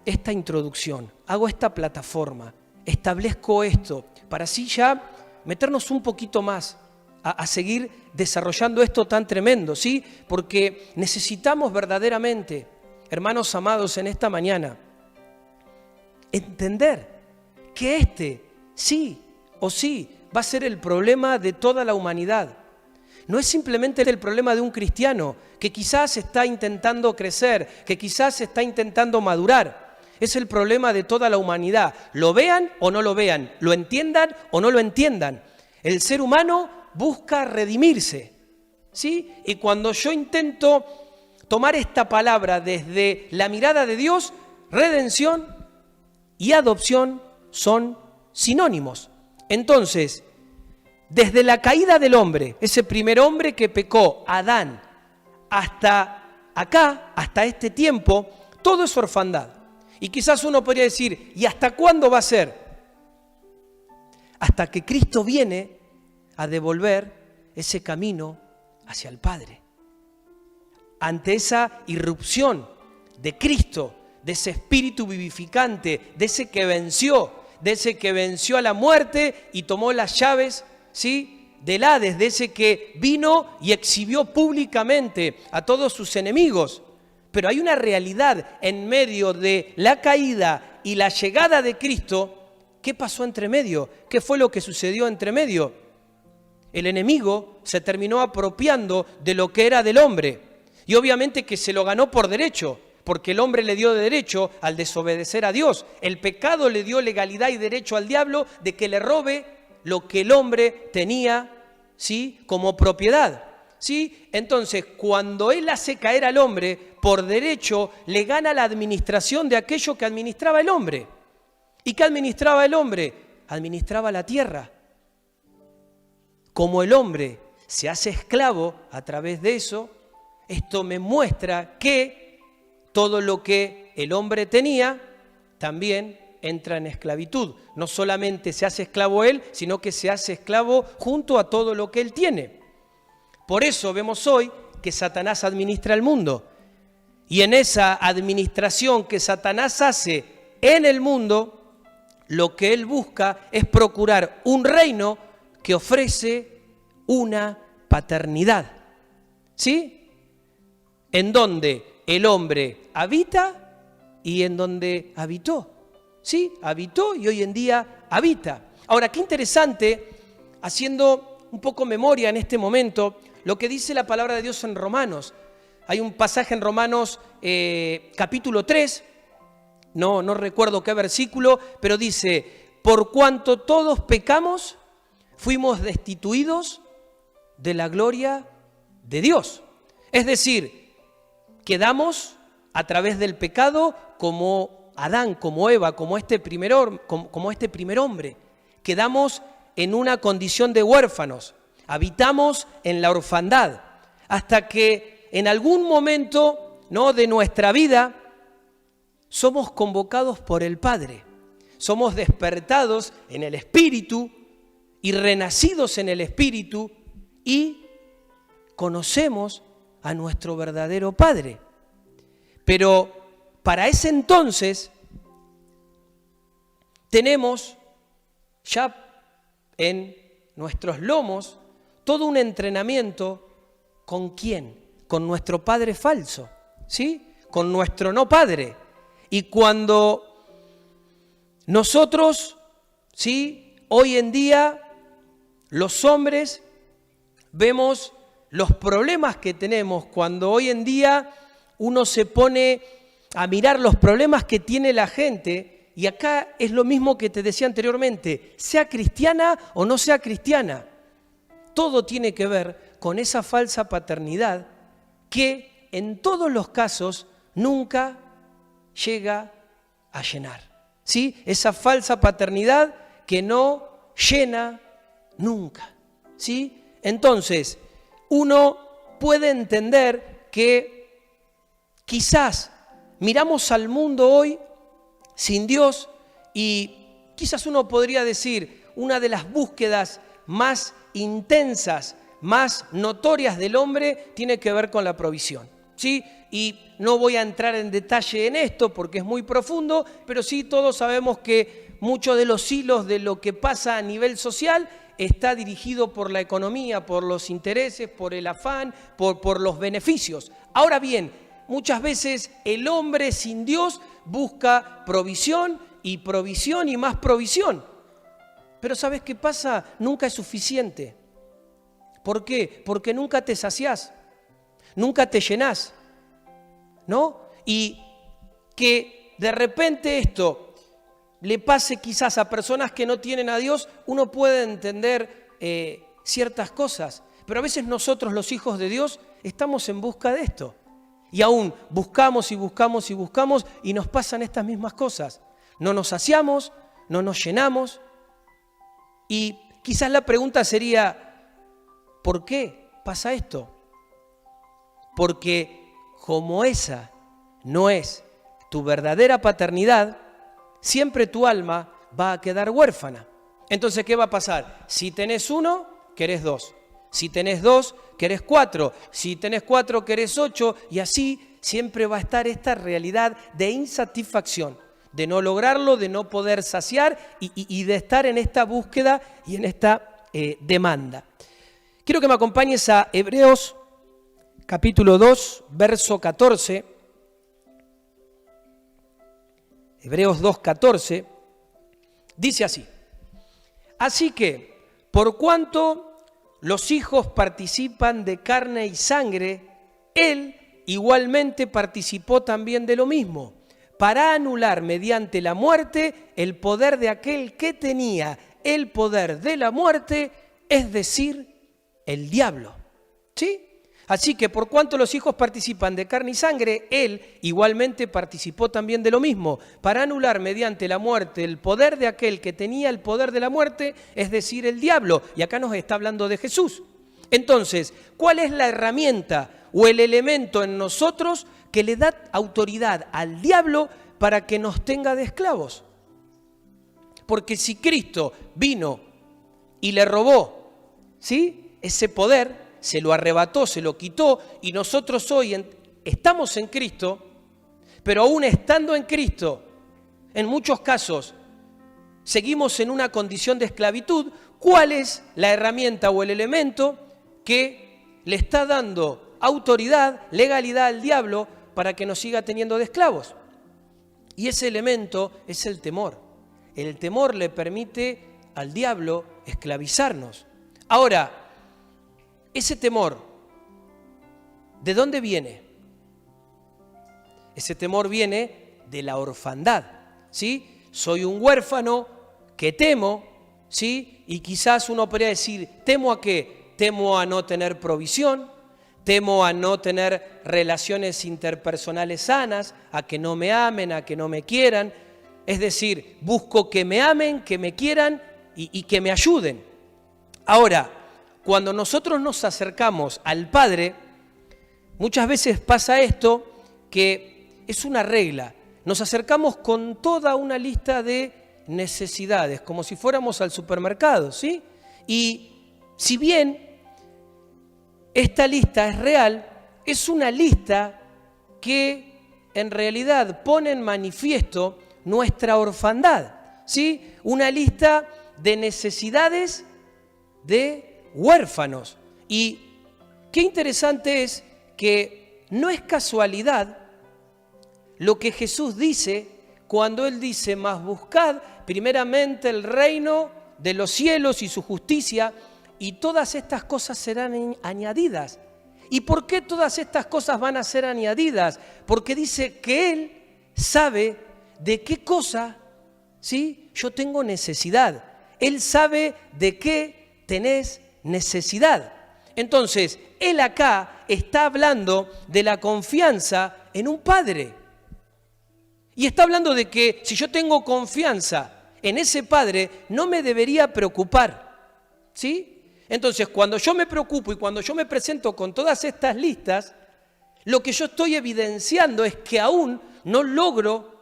esta introducción, hago esta plataforma, establezco esto, para así ya meternos un poquito más a seguir desarrollando esto tan tremendo, ¿sí? Porque necesitamos verdaderamente, hermanos amados, en esta mañana, entender que este sí o sí va a ser el problema de toda la humanidad. No es simplemente el problema de un cristiano que quizás está intentando crecer, que quizás está intentando madurar. Es el problema de toda la humanidad. Lo vean o no lo vean, lo entiendan o no lo entiendan. El ser humano busca redimirse, ¿sí? Y cuando yo intento tomar esta palabra desde la mirada de Dios, redención y adopción son sinónimos. Entonces, desde la caída del hombre, ese primer hombre que pecó, Adán, hasta acá, hasta este tiempo, todo es orfandad. Y quizás uno podría decir, ¿y hasta cuándo va a ser? Hasta que Cristo viene a devolver ese camino hacia el Padre. Ante esa irrupción de Cristo, de ese espíritu vivificante, de ese que venció a la muerte y tomó las llaves, ¿sí?, del Hades, de ese que vino y exhibió públicamente a todos sus enemigos. Pero hay una realidad en medio de la caída y la llegada de Cristo. ¿Qué pasó entre medio? ¿Qué fue lo que sucedió entre medio? El enemigo se terminó apropiando de lo que era del hombre. Y obviamente que se lo ganó por derecho, porque el hombre le dio derecho al desobedecer a Dios. El pecado le dio legalidad y derecho al diablo de que le robe lo que el hombre tenía, ¿sí?, como propiedad, ¿sí? Entonces, cuando él hace caer al hombre, por derecho le gana la administración de aquello que administraba el hombre. ¿Y qué administraba el hombre? Administraba la tierra. Como el hombre se hace esclavo a través de eso, esto me muestra que todo lo que el hombre tenía también entra en esclavitud. No solamente se hace esclavo él, sino que se hace esclavo junto a todo lo que él tiene. Por eso vemos hoy que Satanás administra el mundo. Y en esa administración que Satanás hace en el mundo, lo que él busca es procurar un reino que ofrece una paternidad, ¿sí?, en donde el hombre habita y en donde habitó. Sí, habitó y hoy en día habita. Ahora, qué interesante, haciendo un poco memoria en este momento, lo que dice la palabra de Dios en Romanos. Hay un pasaje en Romanos capítulo 3, no recuerdo qué versículo, pero dice, por cuanto todos pecamos, fuimos destituidos de la gloria de Dios. Es decir, quedamos a través del pecado como Adán, como Eva, como este primer hombre. Quedamos en una condición de huérfanos, habitamos en la orfandad, hasta que en algún momento, ¿no?, de nuestra vida somos convocados por el Padre. somos despertados en el Espíritu y renacidos en el Espíritu y conocemos a nuestro verdadero Padre. Pero para ese entonces tenemos ya en nuestros lomos todo un entrenamiento. ¿Con quién? Con nuestro padre falso, ¿sí? Con nuestro no padre. Y cuando nosotros, ¿sí? Hoy en día los hombres vemos los problemas que tenemos, cuando hoy en día uno se pone a mirar los problemas que tiene la gente, y acá es lo mismo que te decía anteriormente, sea cristiana o no sea cristiana, todo tiene que ver con esa falsa paternidad que en todos los casos nunca llega a llenar, ¿sí? Esa falsa paternidad que no llena nunca, ¿sí? Entonces, uno puede entender que quizás miramos al mundo hoy sin Dios y quizás uno podría decir una de las búsquedas más intensas, más notorias del hombre tiene que ver con la provisión, ¿sí? Y no voy a entrar en detalle en esto porque es muy profundo, pero sí todos sabemos que muchos de los hilos de lo que pasa a nivel social está dirigido por la economía, por los intereses, por el afán, por los beneficios. Ahora bien, muchas veces el hombre sin Dios busca provisión y más provisión. Pero ¿sabes qué pasa? Nunca es suficiente. ¿Por qué? Porque nunca te saciás, nunca te llenás, ¿no? Y que de repente esto le pase quizás a personas que no tienen a Dios, uno puede entender ciertas cosas, pero a veces nosotros los hijos de Dios estamos en busca de esto y aún buscamos y buscamos y buscamos y nos pasan estas mismas cosas. No nos saciamos, no nos llenamos y quizás la pregunta sería, ¿por qué pasa esto? Porque como esa no es tu verdadera paternidad, siempre tu alma va a quedar huérfana. Entonces, ¿qué va a pasar? Si tenés uno, querés dos. Si tenés dos, querés cuatro. Si tenés cuatro, querés ocho. Y así siempre va a estar esta realidad de insatisfacción, de no lograrlo, de no poder saciar y de estar en esta búsqueda y en esta demanda. Quiero que me acompañes a Hebreos capítulo 2, verso 14. Hebreos 2, 14. Dice así: así que, por cuanto los hijos participan de carne y sangre, él igualmente participó también de lo mismo, para anular mediante la muerte el poder de aquel que tenía el poder de la muerte, es decir, el diablo. ¿Sí? Así que por cuanto los hijos participan de carne y sangre, él igualmente participó también de lo mismo, para anular mediante la muerte el poder de aquel que tenía el poder de la muerte, es decir, el diablo. Y acá nos está hablando de Jesús. Entonces, ¿cuál es la herramienta o el elemento en nosotros que le da autoridad al diablo para que nos tenga de esclavos? Porque si Cristo vino y le robó, ¿sí?, ese poder, se lo arrebató, se lo quitó, y nosotros hoy estamos en Cristo, pero aún estando en Cristo, en muchos casos seguimos en una condición de esclavitud. ¿Cuál es la herramienta o el elemento que le está dando autoridad, legalidad al diablo para que nos siga teniendo de esclavos? Y ese elemento es el temor. El temor le permite al diablo esclavizarnos. Ahora, ese temor, ¿de dónde viene? Ese temor viene de la orfandad, ¿sí? Soy un huérfano que temo, ¿sí? Y quizás uno podría decir, ¿temo a qué? Temo a no tener provisión, temo a no tener relaciones interpersonales sanas, a que no me amen, a que no me quieran. Es decir, busco que me amen, que me quieran y que me ayuden. Ahora, cuando nosotros nos acercamos al Padre, muchas veces pasa esto, que es una regla. Nos acercamos con toda una lista de necesidades, como si fuéramos al supermercado, ¿sí? Y si bien esta lista es real, es una lista que en realidad pone en manifiesto nuestra orfandad, ¿sí? Una lista de necesidades de huérfanos. Y qué interesante es que no es casualidad lo que Jesús dice cuando Él dice: mas buscad primeramente el reino de los cielos y su justicia, y todas estas cosas serán añadidas. ¿Y por qué todas estas cosas van a ser añadidas? Porque dice que Él sabe de qué cosa, ¿sí?, yo tengo necesidad. Él sabe de qué tenés necesidad. Entonces, Él acá está hablando de la confianza en un Padre. Y está hablando de que si yo tengo confianza en ese Padre, no me debería preocupar, ¿sí? Entonces, cuando yo me preocupo y cuando yo me presento con todas estas listas, lo que yo estoy evidenciando es que aún no logro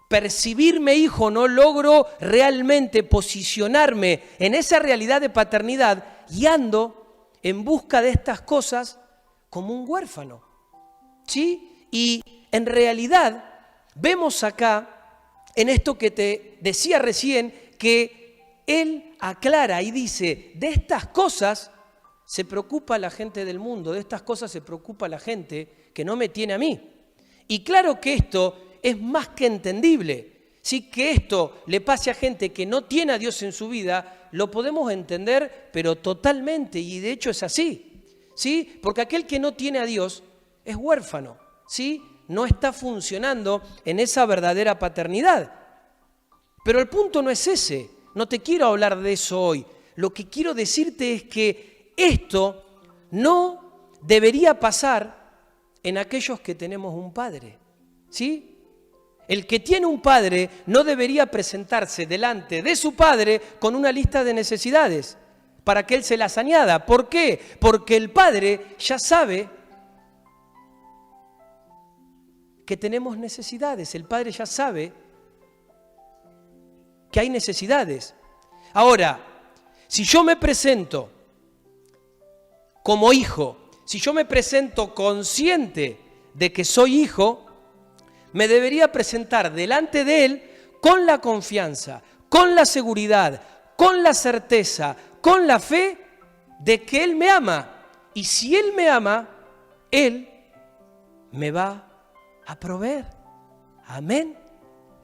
percibirme hijo, no logro realmente posicionarme en esa realidad de paternidad y ando en busca de estas cosas como un huérfano, ¿sí? Y en realidad vemos acá, en esto que te decía recién, que Él aclara y dice: de estas cosas se preocupa la gente del mundo, de estas cosas se preocupa la gente que no me tiene a mí. Y claro que esto es más que entendible. Sí, que esto le pase a gente que no tiene a Dios en su vida, lo podemos entender, pero totalmente, y de hecho es así, ¿sí? Porque aquel que no tiene a Dios es huérfano, ¿sí? No está funcionando en esa verdadera paternidad. Pero el punto no es ese, no te quiero hablar de eso hoy. Lo que quiero decirte es que esto no debería pasar en aquellos que tenemos un Padre, ¿sí? El que tiene un padre no debería presentarse delante de su padre con una lista de necesidades para que él se las añada. ¿Por qué? Porque el padre ya sabe que tenemos necesidades. El padre ya sabe que hay necesidades. Ahora, si yo me presento como hijo, si yo me presento consciente de que soy hijo, me debería presentar delante de Él con la confianza, con la seguridad, con la certeza, con la fe de que Él me ama. Y si Él me ama, Él me va a proveer. Amén.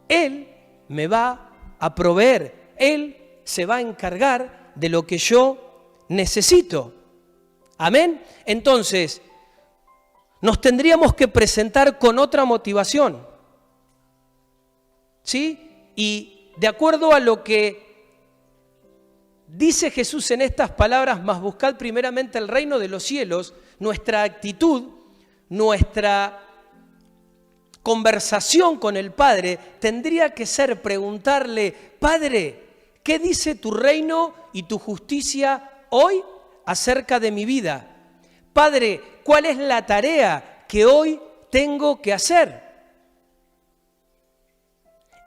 Él me va a proveer. Él se va a encargar de lo que yo necesito. Amén. Entonces, nos tendríamos que presentar con otra motivación, ¿sí? Y de acuerdo a lo que dice Jesús en estas palabras: mas buscad primeramente el reino de los cielos, nuestra actitud, nuestra conversación con el Padre tendría que ser preguntarle: Padre, ¿qué dice tu reino y tu justicia hoy acerca de mi vida? Padre, ¿cuál es la tarea que hoy tengo que hacer?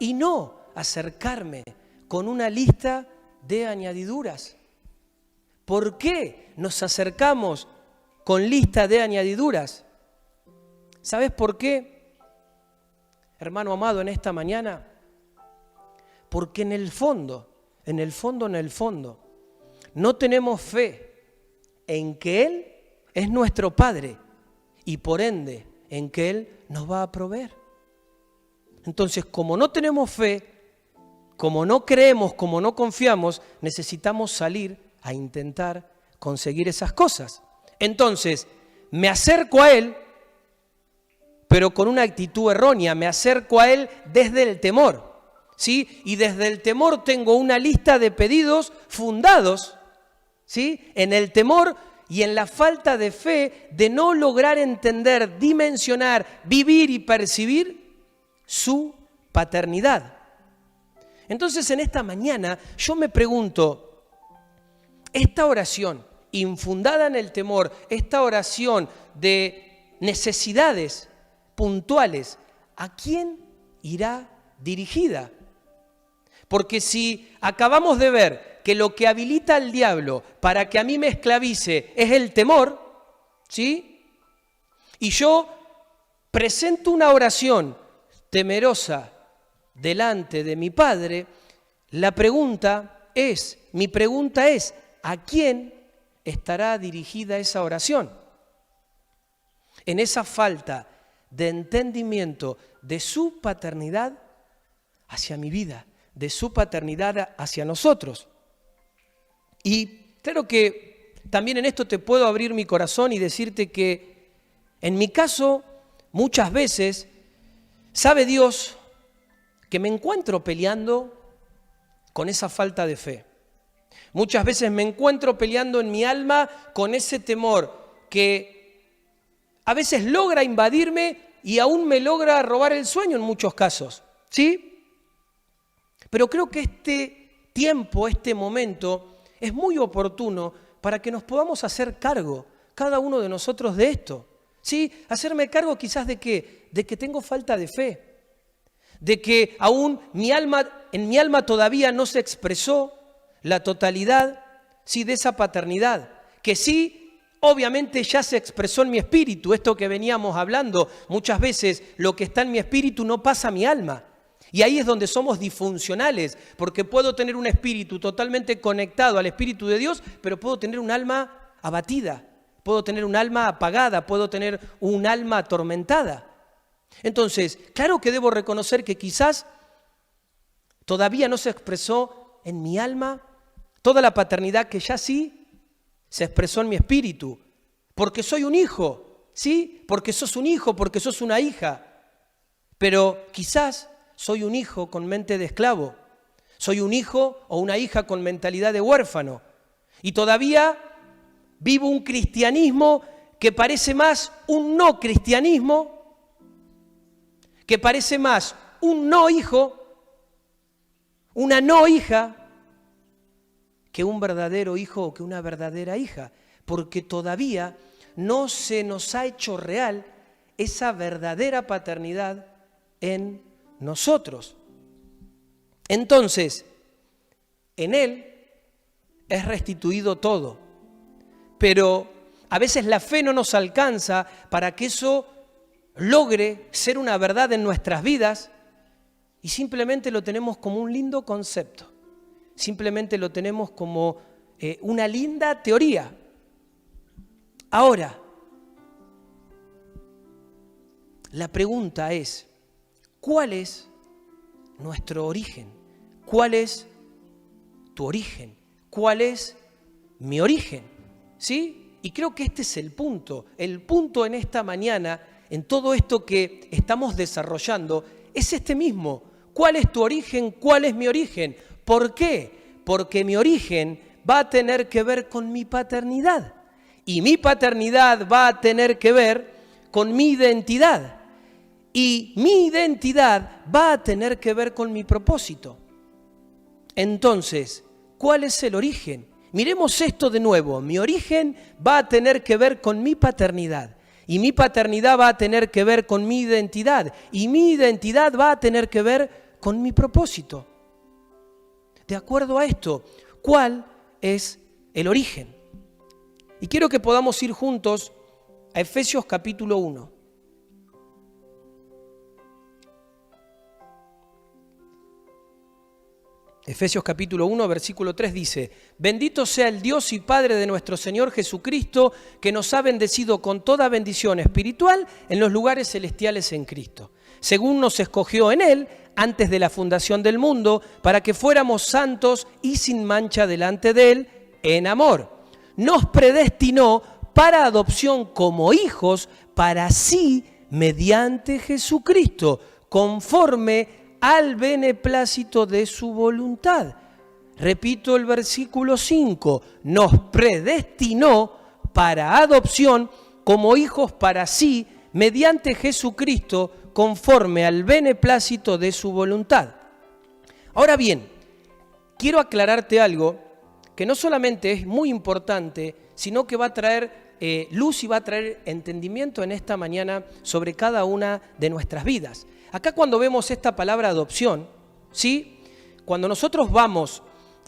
Y no acercarme con una lista de añadiduras. ¿Por qué nos acercamos con lista de añadiduras? ¿Sabes por qué, hermano amado, en esta mañana? Porque en el fondo, no tenemos fe en que Él es nuestro Padre y por ende en que Él nos va a proveer. Entonces, como no tenemos fe, como no creemos, como no confiamos, necesitamos salir a intentar conseguir esas cosas. Entonces, me acerco a Él, pero con una actitud errónea. Me acerco a Él desde el temor, ¿sí? Y desde el temor tengo una lista de pedidos fundados, ¿sí?, en el temor y en la falta de fe de no lograr entender, dimensionar, vivir y percibir su paternidad. Entonces, en esta mañana yo me pregunto, esta oración infundada en el temor, esta oración de necesidades puntuales, ¿a quién irá dirigida? Porque si acabamos de ver que lo que habilita al diablo para que a mí me esclavice es el temor, ¿sí? Y yo presento una oración temerosa delante de mi Padre, mi pregunta es, ¿a quién estará dirigida esa oración? En esa falta de entendimiento de su paternidad hacia mi vida, de su paternidad hacia nosotros. Y claro que también en esto te puedo abrir mi corazón y decirte que en mi caso, muchas veces, sabe Dios que me encuentro peleando con esa falta de fe. Muchas veces me encuentro peleando en mi alma con ese temor que a veces logra invadirme y aún me logra robar el sueño en muchos casos, ¿sí? Pero creo que este tiempo, este momento, es muy oportuno para que nos podamos hacer cargo, cada uno de nosotros, de esto, ¿sí? Hacerme cargo quizás de ¿qué? De que tengo falta de fe, de que aún en mi alma todavía no se expresó la totalidad, sí, de esa paternidad, que sí, obviamente ya se expresó en mi espíritu, esto que veníamos hablando, muchas veces lo que está en mi espíritu no pasa a mi alma. Y ahí es donde somos disfuncionales, porque puedo tener un espíritu totalmente conectado al Espíritu de Dios, pero puedo tener un alma abatida, puedo tener un alma apagada, puedo tener un alma atormentada. Entonces, claro que debo reconocer que quizás todavía no se expresó en mi alma toda la paternidad que ya sí se expresó en mi espíritu, porque soy un hijo, ¿sí? Porque sos un hijo, porque sos una hija, pero quizás soy un hijo con mente de esclavo, soy un hijo o una hija con mentalidad de huérfano, y todavía vivo un cristianismo que parece más un no cristianismo, que parece más un no hijo, una no hija, que un verdadero hijo o que una verdadera hija, porque todavía no se nos ha hecho real esa verdadera paternidad en nosotros. Entonces, en Él es restituido todo, pero a veces la fe no nos alcanza para que eso logre ser una verdad en nuestras vidas y simplemente lo tenemos como un lindo concepto, simplemente lo tenemos como una linda teoría. Ahora, la pregunta es, ¿cuál es nuestro origen? ¿Cuál es tu origen? ¿Cuál es mi origen? ¿Sí? Y creo que este es el punto. El punto en esta mañana, en todo esto que estamos desarrollando, es este mismo. ¿Cuál es tu origen? ¿Cuál es mi origen? ¿Por qué? Porque mi origen va a tener que ver con mi paternidad. Y mi paternidad va a tener que ver con mi identidad. Y mi identidad va a tener que ver con mi propósito. Entonces, ¿cuál es el origen? Miremos esto de nuevo. Mi origen va a tener que ver con mi paternidad. Y mi paternidad va a tener que ver con mi identidad. Y mi identidad va a tener que ver con mi propósito. De acuerdo a esto, ¿cuál es el origen? Y quiero que podamos ir juntos a Efesios capítulo 1. Efesios capítulo 1, versículo 3 dice: Bendito sea el Dios y Padre de nuestro Señor Jesucristo, que nos ha bendecido con toda bendición espiritual en los lugares celestiales en Cristo, según nos escogió en Él antes de la fundación del mundo, para que fuéramos santos y sin mancha delante de Él en amor. Nos predestinó para adopción como hijos para sí mediante Jesucristo, conforme al beneplácito de su voluntad. Repito el versículo 5, nos predestinó para adopción como hijos para sí mediante Jesucristo, conforme al beneplácito de su voluntad. Ahora bien, quiero aclararte algo que no solamente es muy importante, sino que va a traer luz y va a traer entendimiento en esta mañana sobre cada una de nuestras vidas. Acá cuando vemos esta palabra adopción, ¿sí? cuando nosotros vamos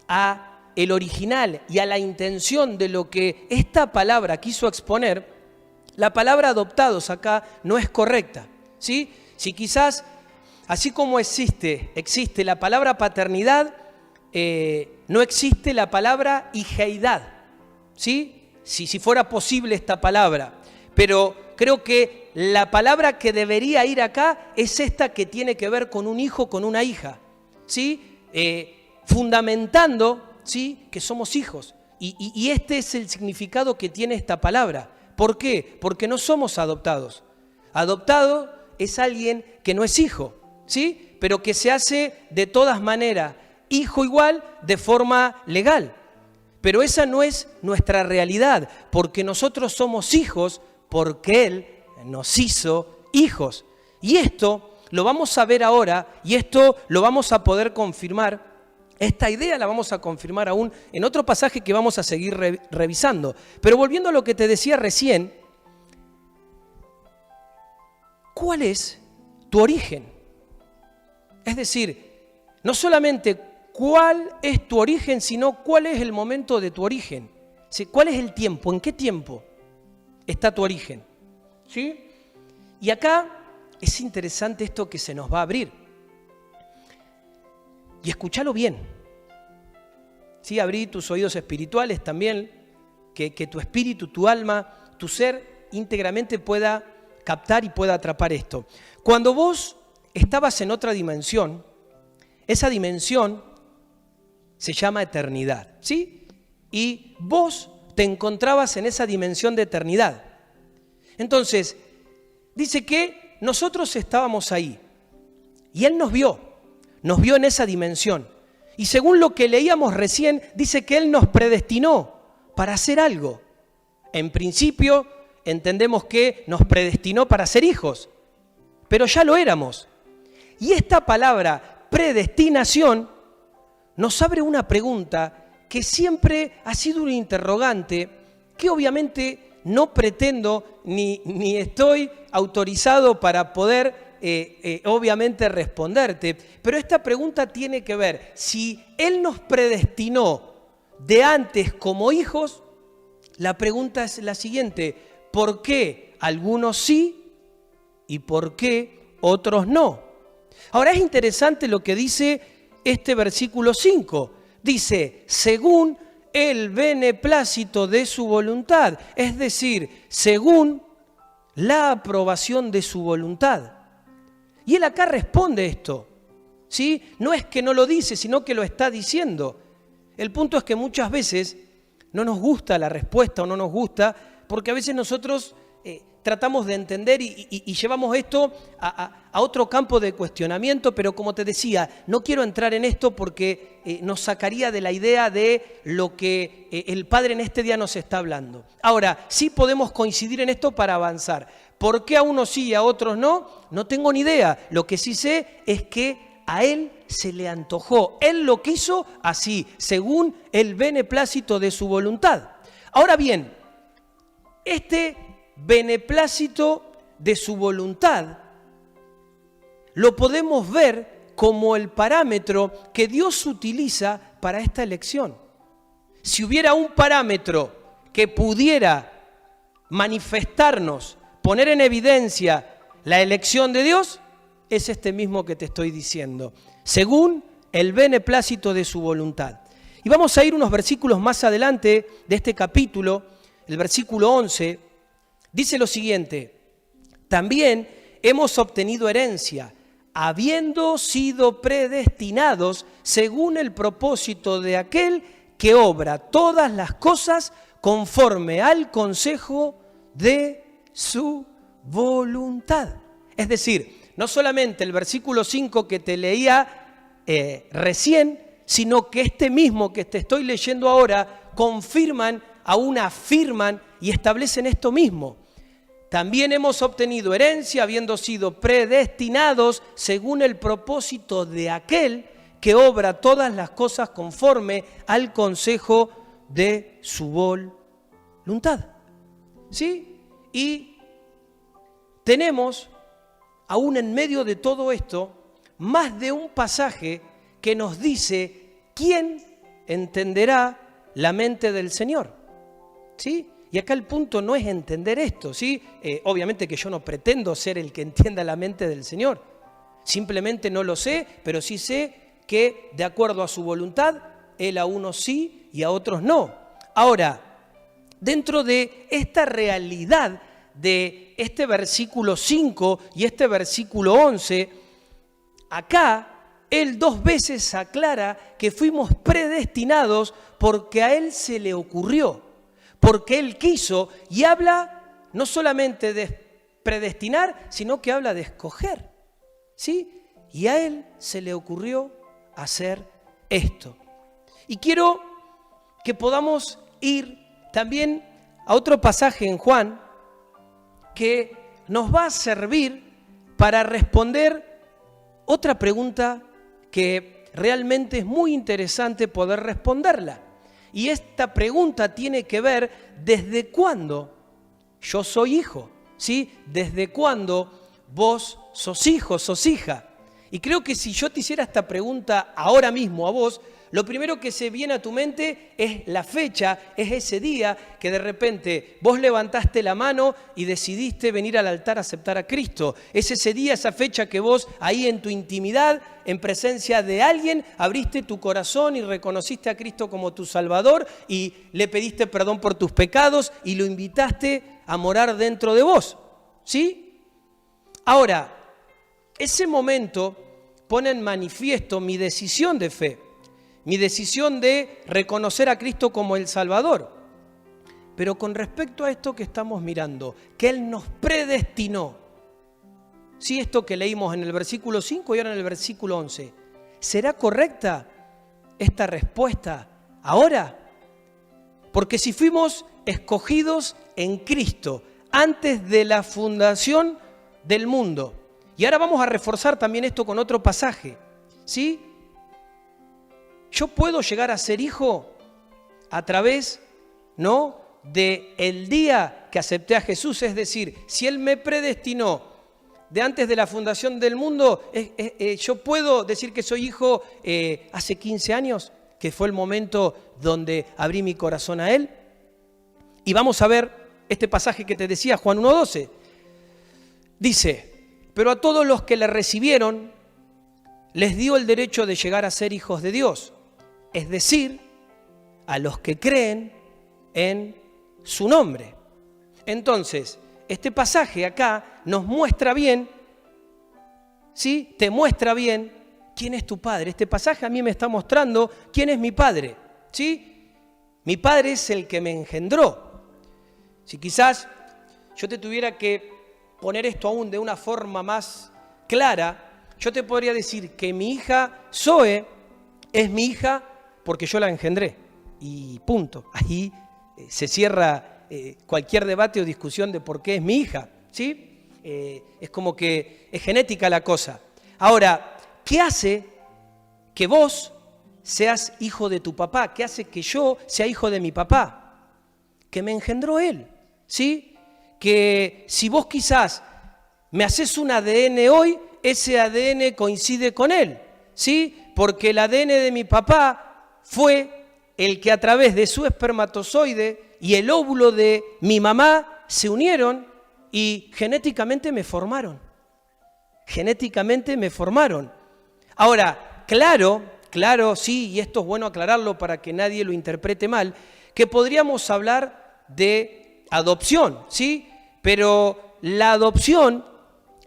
a el original y a la intención de lo que esta palabra quiso exponer, la palabra adoptados acá no es correcta, ¿sí? Si quizás, así como existe la palabra paternidad, no existe la palabra hijeidad, ¿sí? Si fuera posible esta palabra. Pero creo que la palabra que debería ir acá es esta que tiene que ver con un hijo, con una hija, ¿sí? Fundamentando, ¿sí?, que somos hijos. Y este es el significado que tiene esta palabra. ¿Por qué? Porque no somos adoptados. Adoptado es alguien que no es hijo, ¿sí?, pero que se hace de todas maneras hijo igual de forma legal. Pero esa no es nuestra realidad, porque nosotros somos hijos porque Él nos hizo hijos. Y esto lo vamos a ver ahora y esto lo vamos a poder confirmar. Esta idea la vamos a confirmar aún en otro pasaje que vamos a seguir revisando. Pero volviendo a lo que te decía recién, ¿cuál es tu origen? Es decir, no solamente cuál es tu origen, sino cuál es el momento de tu origen. ¿Cuál es el tiempo? ¿En qué tiempo está tu origen? ¿Sí? Y acá es interesante esto que se nos va a abrir. Y escúchalo bien. ¿Sí? Abrí tus oídos espirituales también, que tu espíritu, tu alma, tu ser íntegramente pueda captar y pueda atrapar esto. Cuando vos estabas en otra dimensión, esa dimensión se llama eternidad, ¿sí? Y vos te encontrabas en esa dimensión de eternidad. Entonces, dice que nosotros estábamos ahí y Él nos vio en esa dimensión. Y según lo que leíamos recién, dice que Él nos predestinó para hacer algo. En principio, entendemos que nos predestinó para ser hijos, pero ya lo éramos. Y esta palabra predestinación nos abre una pregunta que siempre ha sido un interrogante, que obviamente no pretendo ni estoy autorizado para poder obviamente responderte, pero esta pregunta tiene que ver, si Él nos predestinó de antes como hijos, la pregunta es la siguiente: ¿por qué algunos sí y por qué otros no? Ahora es interesante lo que dice este versículo 5. Dice, según el beneplácito de su voluntad, es decir, según la aprobación de su voluntad. Y Él acá responde esto, ¿sí? No es que no lo dice, sino que lo está diciendo. El punto es que muchas veces no nos gusta la respuesta o no nos gusta, porque a veces nosotros tratamos de entender y llevamos esto a otro campo de cuestionamiento, pero como te decía, no quiero entrar en esto porque nos sacaría de la idea de lo que el Padre en este día nos está hablando. Ahora, sí podemos coincidir en esto para avanzar. ¿Por qué a unos sí y a otros no? No tengo ni idea. Lo que sí sé es que a Él se le antojó. Él lo quiso así, según el beneplácito de su voluntad. Ahora bien, este beneplácito de su voluntad lo podemos ver como el parámetro que Dios utiliza para esta elección. Si hubiera un parámetro que pudiera manifestarnos, poner en evidencia la elección de Dios, es este mismo que te estoy diciendo, según el beneplácito de su voluntad. Y vamos a ir unos versículos más adelante de este capítulo, el versículo 11, dice lo siguiente: también hemos obtenido herencia, habiendo sido predestinados según el propósito de aquel que obra todas las cosas conforme al consejo de su voluntad. Es decir, no solamente el versículo 5 que te leía recién, sino que este mismo que te estoy leyendo ahora confirman, aún afirman y establecen esto mismo. También hemos obtenido herencia habiendo sido predestinados según el propósito de aquel que obra todas las cosas conforme al consejo de su voluntad. ¿Sí? Y tenemos, aún en medio de todo esto, más de un pasaje que nos dice quién entenderá la mente del Señor. ¿Sí? Y acá el punto no es entender esto, ¿sí? Obviamente que yo no pretendo ser el que entienda la mente del Señor. Simplemente no lo sé, pero sí sé que de acuerdo a su voluntad, Él a unos sí y a otros no. Ahora, dentro de esta realidad de este versículo 5 y este versículo 11, acá Él 2 veces aclara que fuimos predestinados porque a Él se le ocurrió, porque Él quiso, y habla no solamente de predestinar, sino que habla de escoger, ¿sí? Y a Él se le ocurrió hacer esto. Y quiero que podamos ir también a otro pasaje en Juan que nos va a servir para responder otra pregunta que realmente es muy interesante poder responderla. Y esta pregunta tiene que ver desde cuándo yo soy hijo, ¿sí? Desde cuándo vos sos hijo, sos hija. Y creo que si yo te hiciera esta pregunta ahora mismo a vos, lo primero que se viene a tu mente es la fecha, es ese día que de repente vos levantaste la mano y decidiste venir al altar a aceptar a Cristo. Es ese día, esa fecha que vos ahí en tu intimidad, en presencia de alguien, abriste tu corazón y reconociste a Cristo como tu Salvador y le pediste perdón por tus pecados y lo invitaste a morar dentro de vos, ¿sí? Ahora, ese momento pone en manifiesto mi decisión de fe. Mi decisión de reconocer a Cristo como el Salvador. Pero con respecto a esto que estamos mirando, que Él nos predestinó, sí, esto que leímos en el versículo 5 y ahora en el versículo 11, ¿será correcta esta respuesta ahora? Porque si fuimos escogidos en Cristo antes de la fundación del mundo, y ahora vamos a reforzar también esto con otro pasaje, ¿sí? Yo puedo llegar a ser hijo a través, ¿no?, de el día que acepté a Jesús. Es decir, si Él me predestinó de antes de la fundación del mundo, yo puedo decir que soy hijo hace 15 años, que fue el momento donde abrí mi corazón a Él. Y vamos a ver este pasaje que te decía, Juan 1:12. Dice, pero a todos los que le recibieron, les dio el derecho de llegar a ser hijos de Dios. Es decir, a los que creen en su nombre. Entonces, este pasaje acá nos muestra bien, ¿sí? Te muestra bien quién es tu padre. Este pasaje a mí me está mostrando quién es mi padre, ¿sí? Mi padre es el que me engendró. Si quizás yo te tuviera que poner esto aún de una forma más clara, yo te podría decir que mi hija Zoe es mi hija porque yo la engendré, y punto. Ahí se cierra cualquier debate o discusión de por qué es mi hija, ¿sí? Es como que es genética la cosa. Ahora, ¿qué hace que vos seas hijo de tu papá? ¿Qué hace que yo sea hijo de mi papá? Que me engendró él, ¿sí? Que si vos quizás me haces un ADN hoy, ese ADN coincide con él, ¿sí? Porque el ADN de mi papá fue el que a través de su espermatozoide y el óvulo de mi mamá se unieron y genéticamente me formaron. Genéticamente me formaron. Ahora, claro, sí, y esto es bueno aclararlo para que nadie lo interprete mal, que podríamos hablar de adopción, ¿sí? Pero la adopción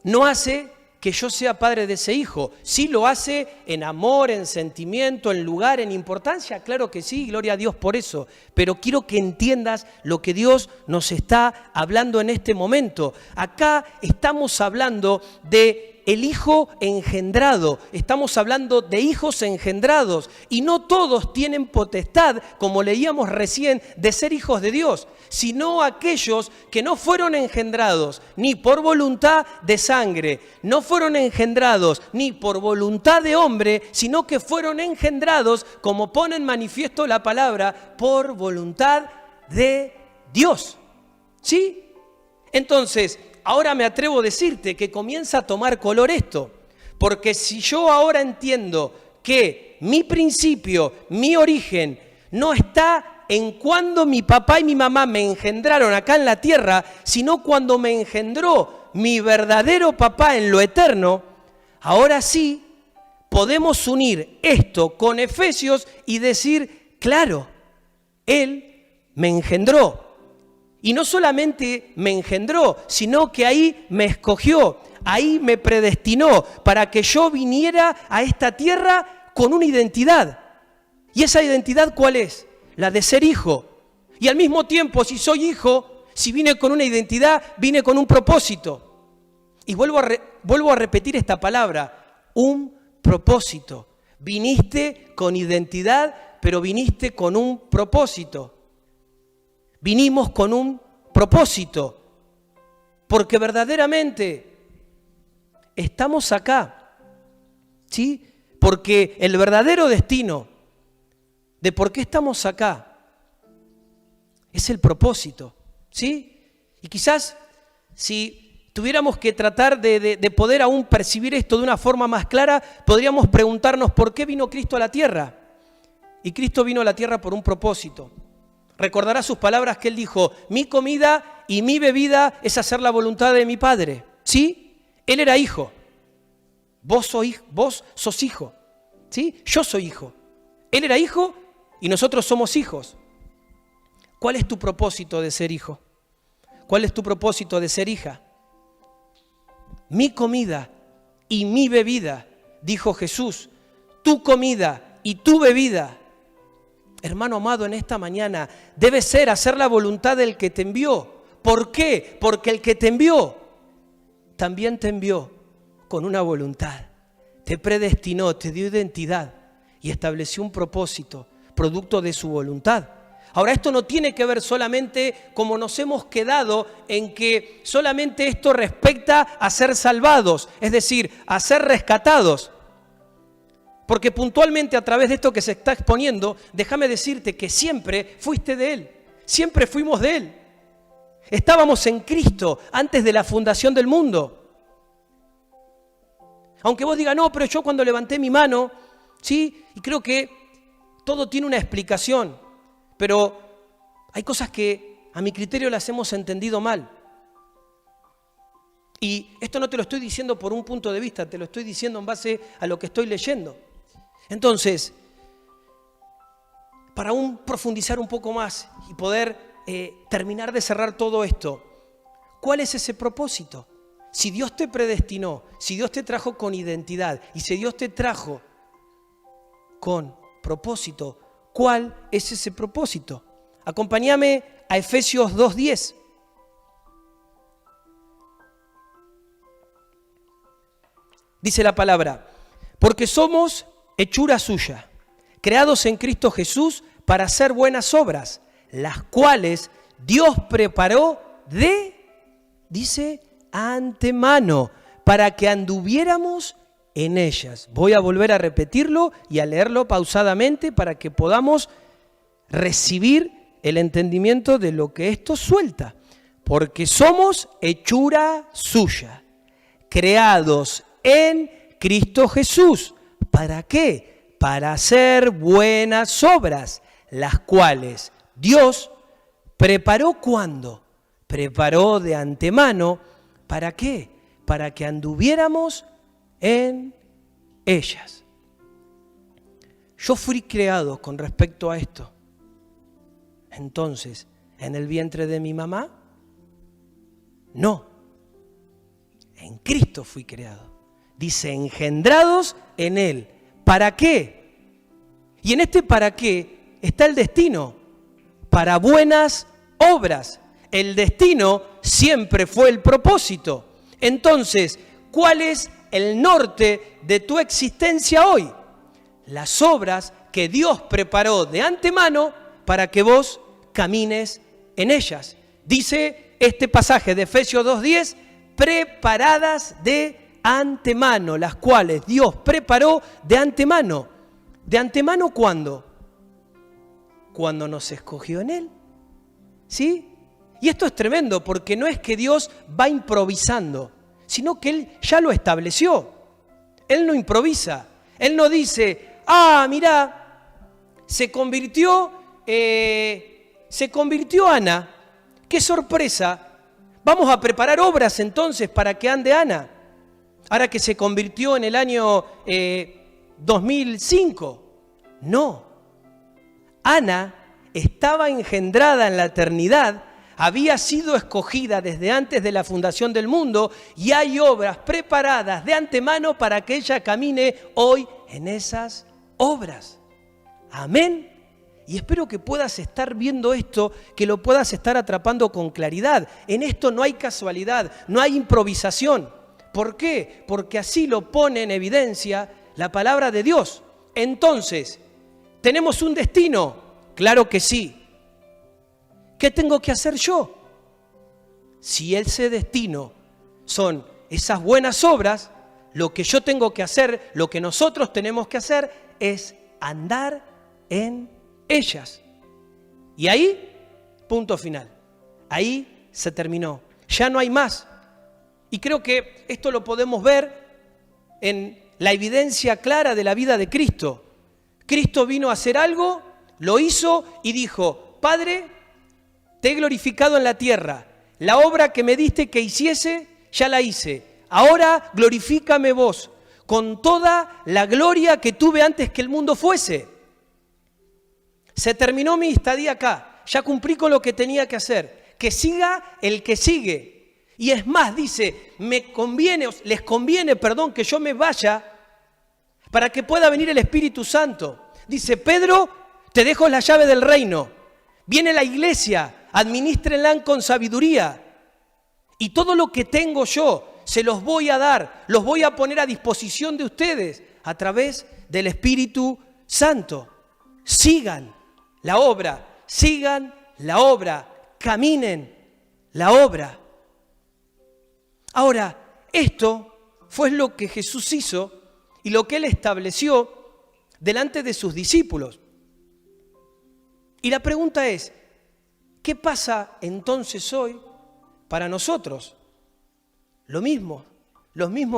no hace que yo sea padre de ese hijo. Sí lo hace en amor, en sentimiento, en lugar, en importancia. Claro que sí, gloria a Dios por eso. Pero quiero que entiendas lo que Dios nos está hablando en este momento. Acá estamos hablando de el hijo engendrado. Estamos hablando de hijos engendrados. Y no todos tienen potestad, como leíamos recién, de ser hijos de Dios, sino aquellos que no fueron engendrados ni por voluntad de sangre, no fueron engendrados ni por voluntad de hombre, sino que fueron engendrados, como pone en manifiesto la palabra, por voluntad de Dios. ¿Sí? Entonces, ahora me atrevo a decirte que comienza a tomar color esto, porque si yo ahora entiendo que mi principio, mi origen, no está en cuando mi papá y mi mamá me engendraron acá en la tierra, sino cuando me engendró mi verdadero papá en lo eterno, ahora sí podemos unir esto con Efesios y decir, claro, Él me engendró. Y no solamente me engendró, sino que ahí me escogió, ahí me predestinó para que yo viniera a esta tierra con una identidad. ¿Y esa identidad cuál es? La de ser hijo. Y al mismo tiempo, si soy hijo, si vine con una identidad, vine con un propósito. Y vuelvo a repetir esta palabra, un propósito. Viniste con identidad, pero viniste con un propósito. Vinimos con un propósito, porque verdaderamente estamos acá, ¿sí? Porque el verdadero destino de por qué estamos acá es el propósito, ¿sí? Y quizás si tuviéramos que tratar de poder aún percibir esto de una forma más clara, podríamos preguntarnos por qué vino Cristo a la tierra. Y Cristo vino a la tierra por un propósito. Recordará sus palabras que Él dijo, mi comida y mi bebida es hacer la voluntad de mi Padre. ¿Sí? Él era hijo. Vos sos hijo. ¿Sí? Yo soy hijo. Él era hijo y nosotros somos hijos. ¿Cuál es tu propósito de ser hijo? ¿Cuál es tu propósito de ser hija? Mi comida y mi bebida, dijo Jesús, tu comida y tu bebida, hermano amado, en esta mañana debe ser hacer la voluntad del que te envió. ¿Por qué? Porque el que te envió también te envió con una voluntad. Te predestinó, te dio identidad y estableció un propósito, producto de su voluntad. Ahora, esto no tiene que ver solamente como nos hemos quedado en que solamente esto respecta a ser salvados, es decir, a ser rescatados. Porque puntualmente a través de esto que se está exponiendo, déjame decirte que siempre fuiste de Él, siempre fuimos de Él. Estábamos en Cristo antes de la fundación del mundo. Aunque vos digas, no, pero yo cuando levanté mi mano, ¿sí? Y creo que todo tiene una explicación, pero hay cosas que a mi criterio las hemos entendido mal. Y esto no te lo estoy diciendo por un punto de vista, te lo estoy diciendo en base a lo que estoy leyendo. Entonces, para aún profundizar un poco más y poder terminar de cerrar todo esto, ¿cuál es ese propósito? Si Dios te predestinó, si Dios te trajo con identidad y si Dios te trajo con propósito, ¿cuál es ese propósito? Acompáñame a Efesios 2:10. Dice la palabra, porque somos hechura suya, creados en Cristo Jesús para hacer buenas obras, las cuales Dios preparó dice, antemano, para que anduviéramos en ellas. Voy a volver a repetirlo y a leerlo pausadamente para que podamos recibir el entendimiento de lo que esto suelta. Porque somos hechura suya, creados en Cristo Jesús. ¿Para qué? Para hacer buenas obras, las cuales Dios preparó ¿cuándo? Preparó de antemano. ¿Para qué? Para que anduviéramos en ellas. Yo fui creado con respecto a esto. Entonces, ¿en el vientre de mi mamá? No. En Cristo fui creado. Dice, engendrados en Él. ¿Para qué? Y en este para qué está el destino. Para buenas obras. El destino siempre fue el propósito. Entonces, ¿cuál es el norte de tu existencia hoy? Las obras que Dios preparó de antemano para que vos camines en ellas. Dice este pasaje de Efesios 2:10, preparadas de antemano, las cuales Dios preparó de antemano. ¿De antemano cuándo? Cuando nos escogió en Él. ¿Sí? Y esto es tremendo porque no es que Dios va improvisando, sino que Él ya lo estableció. Él no improvisa. Él no dice, mirá, se convirtió Ana. ¡Qué sorpresa! Vamos a preparar obras entonces para que ande Ana. Ahora que se convirtió en el año 2005. No. Ana estaba engendrada en la eternidad, había sido escogida desde antes de la fundación del mundo y hay obras preparadas de antemano para que ella camine hoy en esas obras. Amén. Y espero que puedas estar viendo esto, que lo puedas estar atrapando con claridad. En esto no hay casualidad, no hay improvisación. ¿Por qué? Porque así lo pone en evidencia la palabra de Dios. Entonces, ¿tenemos un destino? Claro que sí. ¿Qué tengo que hacer yo? Si ese destino son esas buenas obras, lo que yo tengo que hacer, lo que nosotros tenemos que hacer es andar en ellas. Y ahí, punto final. Ahí se terminó. Ya no hay más. Y creo que esto lo podemos ver en la evidencia clara de la vida de Cristo. Cristo vino a hacer algo, lo hizo y dijo: Padre, te he glorificado en la tierra. La obra que me diste que hiciese, ya la hice. Ahora glorifícame vos con toda la gloria que tuve antes que el mundo fuese. Se terminó mi estadía acá. Ya cumplí con lo que tenía que hacer. Que siga el que sigue. Y es más, dice, les conviene, que yo me vaya para que pueda venir el Espíritu Santo. Dice: Pedro, te dejo la llave del reino. Viene la iglesia, adminístrenla con sabiduría. Y todo lo que tengo yo, se los voy a dar, los voy a poner a disposición de ustedes a través del Espíritu Santo. Sigan la obra, caminen la obra. Ahora, esto fue lo que Jesús hizo y lo que Él estableció delante de sus discípulos. Y la pregunta es, ¿qué pasa entonces hoy para nosotros? Lo mismo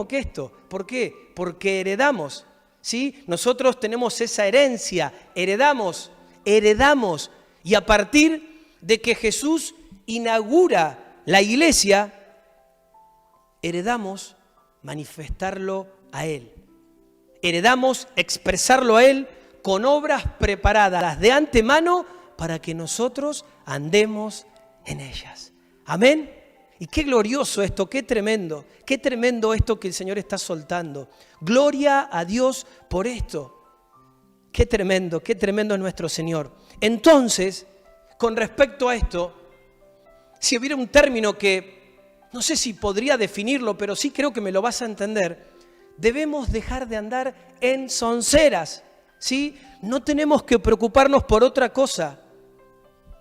que esto. ¿Por qué? Porque heredamos, ¿sí? Nosotros tenemos esa herencia, heredamos. Y a partir de que Jesús inaugura la iglesia, heredamos manifestarlo a Él. Heredamos expresarlo a Él con obras preparadas de antemano para que nosotros andemos en ellas. Amén. Y qué glorioso esto, qué tremendo esto que el Señor está soltando. Gloria a Dios por esto. Qué tremendo es nuestro Señor. Entonces, con respecto a esto, si hubiera un término que no sé si podría definirlo, pero sí creo que me lo vas a entender, debemos dejar de andar en sonceras, ¿sí? No tenemos que preocuparnos por otra cosa.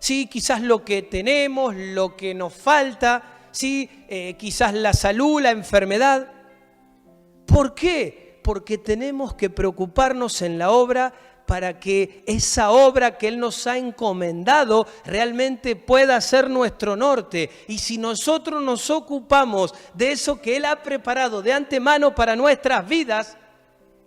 Sí, quizás lo que tenemos, lo que nos falta, sí, quizás la salud, la enfermedad. ¿Por qué? Porque tenemos que preocuparnos en la obra para que esa obra que Él nos ha encomendado realmente pueda ser nuestro norte. Y si nosotros nos ocupamos de eso que Él ha preparado de antemano para nuestras vidas,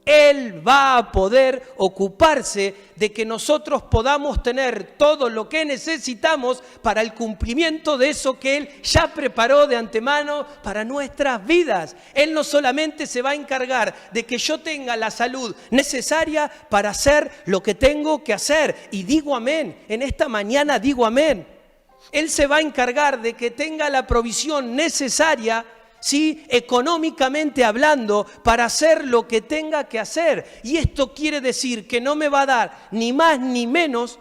Él va a poder ocuparse de que nosotros podamos tener todo lo que necesitamos para el cumplimiento de eso que Él ya preparó de antemano para nuestras vidas. Él no solamente se va a encargar de que yo tenga la salud necesaria para hacer lo que tengo que hacer. Y digo amén, en esta mañana digo amén. Él se va a encargar de que tenga la provisión necesaria, ¿sí?, económicamente hablando, para hacer lo que tenga que hacer. Y esto quiere decir que no me va a dar ni más ni menos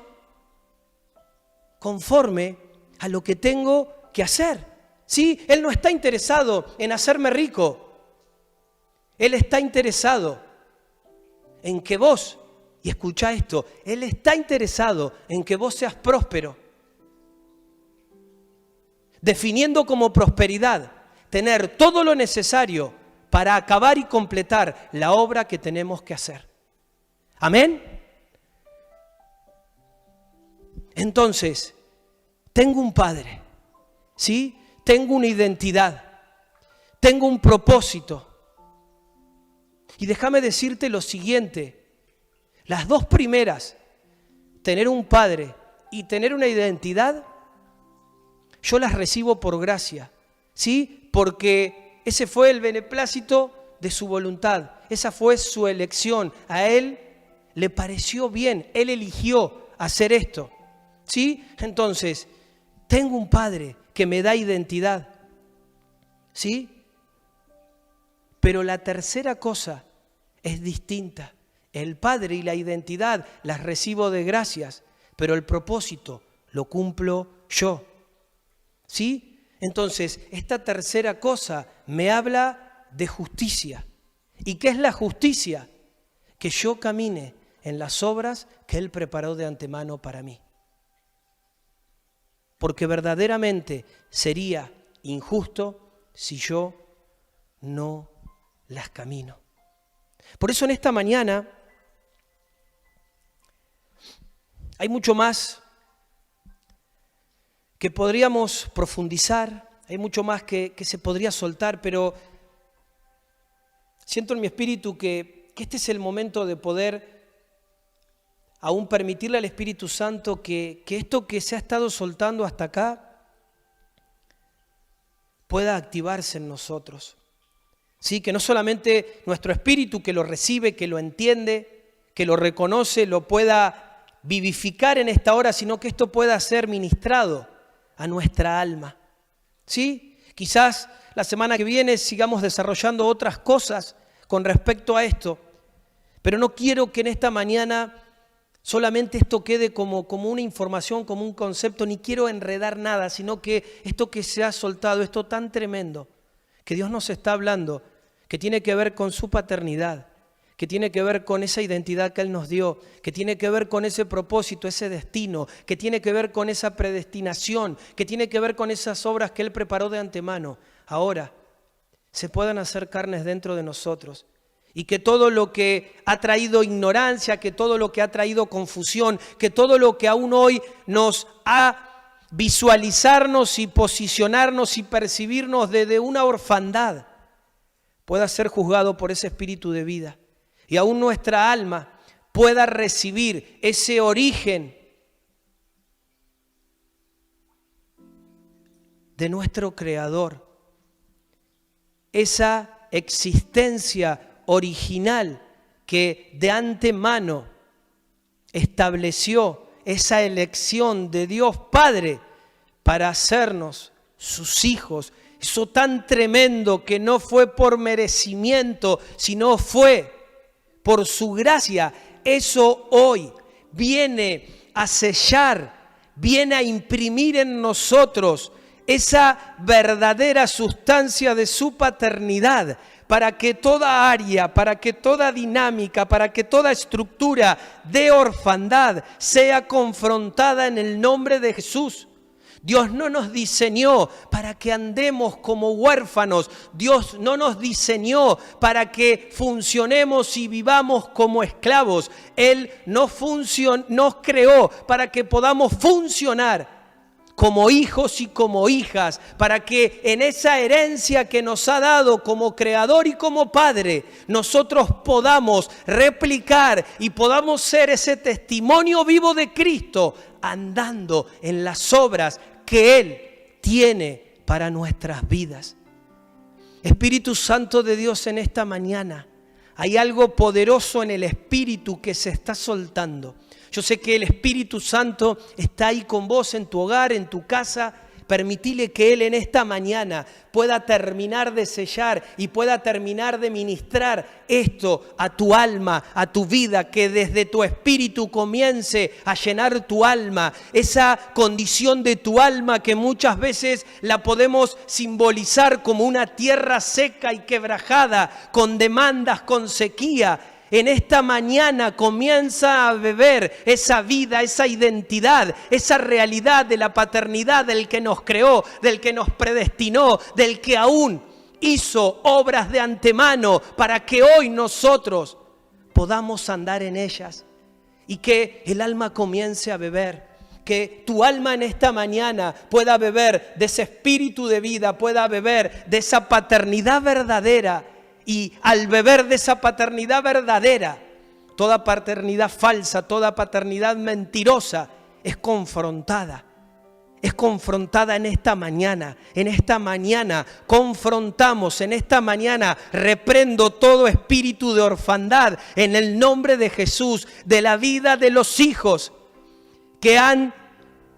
conforme a lo que tengo que hacer. ¿Sí? Él no está interesado en hacerme rico. Él está interesado en que vos, y escucha esto, Él está interesado en que vos seas próspero. Definiendo como prosperidad tener todo lo necesario para acabar y completar la obra que tenemos que hacer. ¿Amén? Entonces, tengo un Padre, ¿sí? Tengo una identidad, tengo un propósito. Y déjame decirte lo siguiente, Las dos primeras, tener un padre y tener una identidad, yo las recibo por gracia, ¿sí? Porque ese fue el beneplácito de su voluntad, esa fue su elección. A Él le pareció bien, Él eligió hacer esto, ¿sí? Entonces, tengo un padre que me da identidad, ¿sí? Pero la tercera cosa es distinta. El padre y la identidad las recibo de gracias, pero el propósito lo cumplo yo, ¿sí? Entonces, esta tercera cosa me habla de justicia. ¿Y qué es la justicia? Que yo camine en las obras que Él preparó de antemano para mí. Porque verdaderamente sería injusto si yo no las camino. Por eso en esta mañana hay mucho más que podríamos profundizar, hay mucho más que se podría soltar, pero siento en mi espíritu que este es el momento de poder aún permitirle al Espíritu Santo que esto que se ha estado soltando hasta acá pueda activarse en nosotros. Sí, que no solamente nuestro espíritu que lo recibe, que lo entiende, que lo reconoce, lo pueda vivificar en esta hora, sino que esto pueda ser ministrado a nuestra alma. ¿Sí? Quizás la semana que viene sigamos desarrollando otras cosas con respecto a esto, pero no quiero que en esta mañana solamente esto quede como una información, como un concepto, ni quiero enredar nada, sino que esto que se ha soltado, esto tan tremendo, que Dios nos está hablando, que tiene que ver con su paternidad, que tiene que ver con esa identidad que Él nos dio, que tiene que ver con ese propósito, ese destino, que tiene que ver con esa predestinación, que tiene que ver con esas obras que Él preparó de antemano, ahora se puedan hacer carnes dentro de nosotros. Y que todo lo que ha traído ignorancia, que todo lo que ha traído confusión, que todo lo que aún hoy nos ha visualizarnos y posicionarnos y percibirnos desde una orfandad, pueda ser juzgado por ese espíritu de vida. Y aún nuestra alma pueda recibir ese origen de nuestro Creador, esa existencia original que de antemano estableció esa elección de Dios Padre para hacernos sus hijos. Eso tan tremendo que no fue por merecimiento, sino fue por su gracia. Eso hoy viene a sellar, viene a imprimir en nosotros esa verdadera sustancia de su paternidad, para que toda área, para que toda dinámica, para que toda estructura de orfandad sea confrontada en el nombre de Jesús. Dios no nos diseñó para que andemos como huérfanos. Dios no nos diseñó para que funcionemos y vivamos como esclavos. Él nos creó para que podamos funcionar como hijos y como hijas, para que en esa herencia que nos ha dado como Creador y como Padre, nosotros podamos replicar y podamos ser ese testimonio vivo de Cristo, andando en las obras que Él tiene para nuestras vidas. Espíritu Santo de Dios, en esta mañana hay algo poderoso en el Espíritu que se está soltando. Yo sé que el Espíritu Santo está ahí con vos en tu hogar, en tu casa. Permitile que Él en esta mañana pueda terminar de sellar y pueda terminar de ministrar esto a tu alma, a tu vida, que desde tu espíritu comience a llenar tu alma, esa condición de tu alma que muchas veces la podemos simbolizar como una tierra seca y quebrajada, con demandas, con sequía. En esta mañana comienza a beber esa vida, esa identidad, esa realidad de la paternidad del que nos creó, del que nos predestinó, del que aún hizo obras de antemano para que hoy nosotros podamos andar en ellas. Y que el alma comience a beber, que tu alma en esta mañana pueda beber de ese espíritu de vida, pueda beber de esa paternidad verdadera. Y al beber de esa paternidad verdadera, toda paternidad falsa, toda paternidad mentirosa es confrontada. Es confrontada en esta mañana. En esta mañana confrontamos, en esta mañana reprendo todo espíritu de orfandad en el nombre de Jesús, de la vida de los hijos que han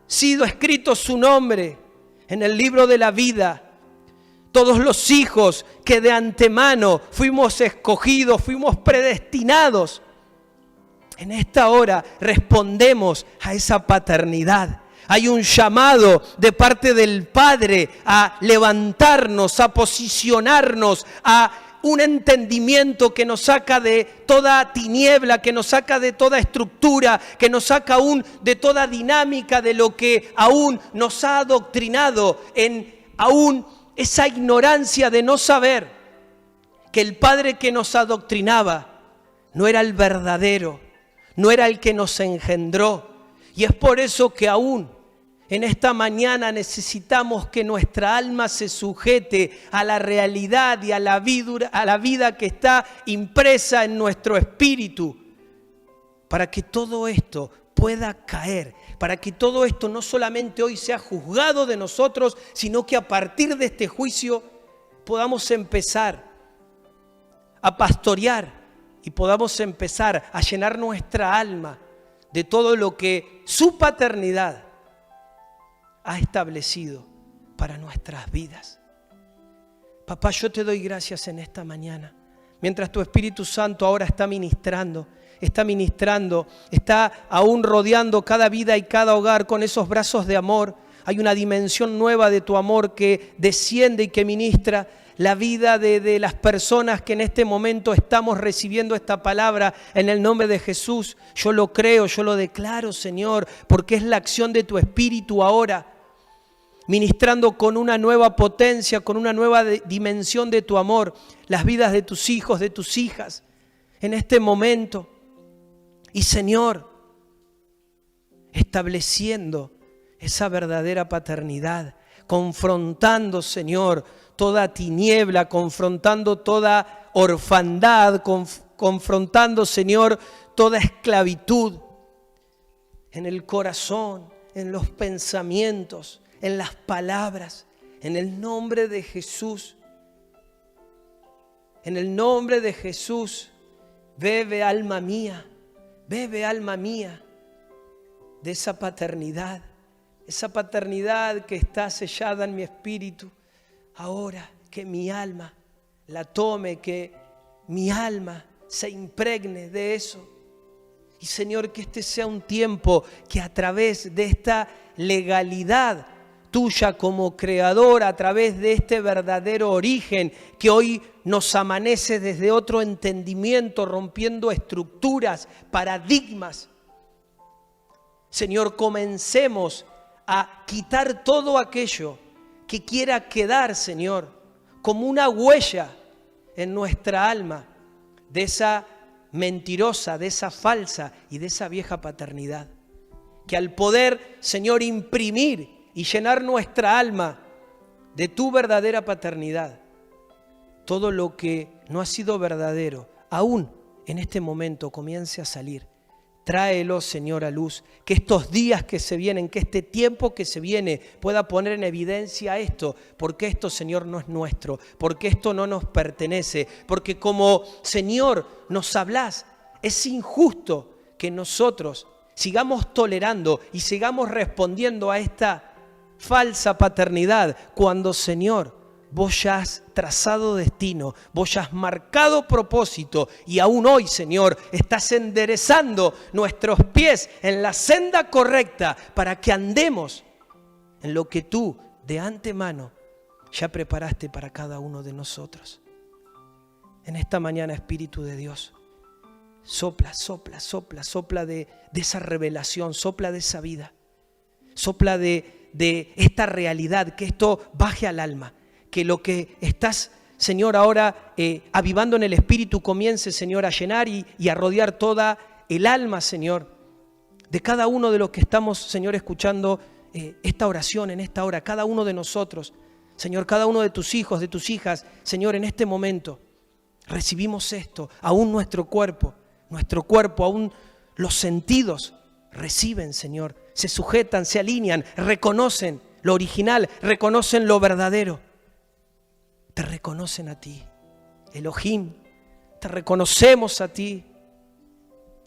sido escritos su nombre en el libro de la vida. Todos los hijos que de antemano fuimos escogidos, fuimos predestinados. En esta hora respondemos a esa paternidad. Hay un llamado de parte del Padre a levantarnos, a posicionarnos, a un entendimiento que nos saca de toda tiniebla, que nos saca de toda estructura, que nos saca aún de toda dinámica de lo que aún nos ha adoctrinado en aún esa ignorancia de no saber que el Padre que nos adoctrinaba no era el verdadero, no era el que nos engendró. Y es por eso que aún en esta mañana necesitamos que nuestra alma se sujete a la realidad y a la vida que está impresa en nuestro espíritu, para que todo esto pueda caer, para que todo esto no solamente hoy sea juzgado de nosotros, sino que a partir de este juicio podamos empezar a pastorear y podamos empezar a llenar nuestra alma de todo lo que su paternidad ha establecido para nuestras vidas. Papá, yo te doy gracias en esta mañana. Mientras tu Espíritu Santo ahora está ministrando, está aún rodeando cada vida y cada hogar con esos brazos de amor. Hay una dimensión nueva de tu amor que desciende y que ministra la vida de las personas que en este momento estamos recibiendo esta palabra en el nombre de Jesús. Yo lo creo, yo lo declaro, Señor, porque es la acción de tu Espíritu ahora, ministrando con una nueva potencia, con una nueva dimensión de tu amor, las vidas de tus hijos, de tus hijas, en este momento. Y Señor, estableciendo esa verdadera paternidad, confrontando, Señor, toda tiniebla, confrontando toda orfandad, confrontando, Señor, toda esclavitud en el corazón, en los pensamientos, en las palabras, en el nombre de Jesús. En el nombre de Jesús, bebe alma mía de esa paternidad que está sellada en mi espíritu. Ahora que mi alma la tome, que mi alma se impregne de eso. Y Señor, que este sea un tiempo que a través de esta legalidad tuya como creador, a través de este verdadero origen que hoy nos amanece desde otro entendimiento, rompiendo estructuras, paradigmas. Señor, comencemos a quitar todo aquello que quiera quedar, Señor, como una huella en nuestra alma de esa mentirosa, de esa falsa y de esa vieja paternidad. Que al poder, Señor, imprimir y llenar nuestra alma de tu verdadera paternidad, todo lo que no ha sido verdadero, aún en este momento comience a salir. Tráelo, Señor, a luz. Que estos días que se vienen, que este tiempo que se viene pueda poner en evidencia esto. Porque esto, Señor, no es nuestro. Porque esto no nos pertenece. Porque como, Señor, nos hablás, es injusto que nosotros sigamos tolerando y sigamos respondiendo a esta falsa paternidad cuando, Señor, vos ya has trazado destino, vos ya has marcado propósito y aún hoy, Señor, estás enderezando nuestros pies en la senda correcta para que andemos en lo que tú de antemano ya preparaste para cada uno de nosotros. En esta mañana, Espíritu de Dios, sopla, sopla, sopla, sopla de esa revelación, sopla de esa vida, sopla de esta realidad, que esto baje al alma. Que lo que estás, Señor, ahora avivando en el Espíritu comience, Señor, a llenar y a rodear toda el alma, Señor, de cada uno de los que estamos, Señor, escuchando esta oración en esta hora. Cada uno de nosotros, Señor, cada uno de tus hijos, de tus hijas, Señor, en este momento recibimos esto, aún nuestro cuerpo, nuestro cuerpo, aún los sentidos reciben, Señor, se sujetan, se alinean, reconocen lo original, reconocen lo verdadero. Te reconocen a ti, Elohim, te reconocemos a ti,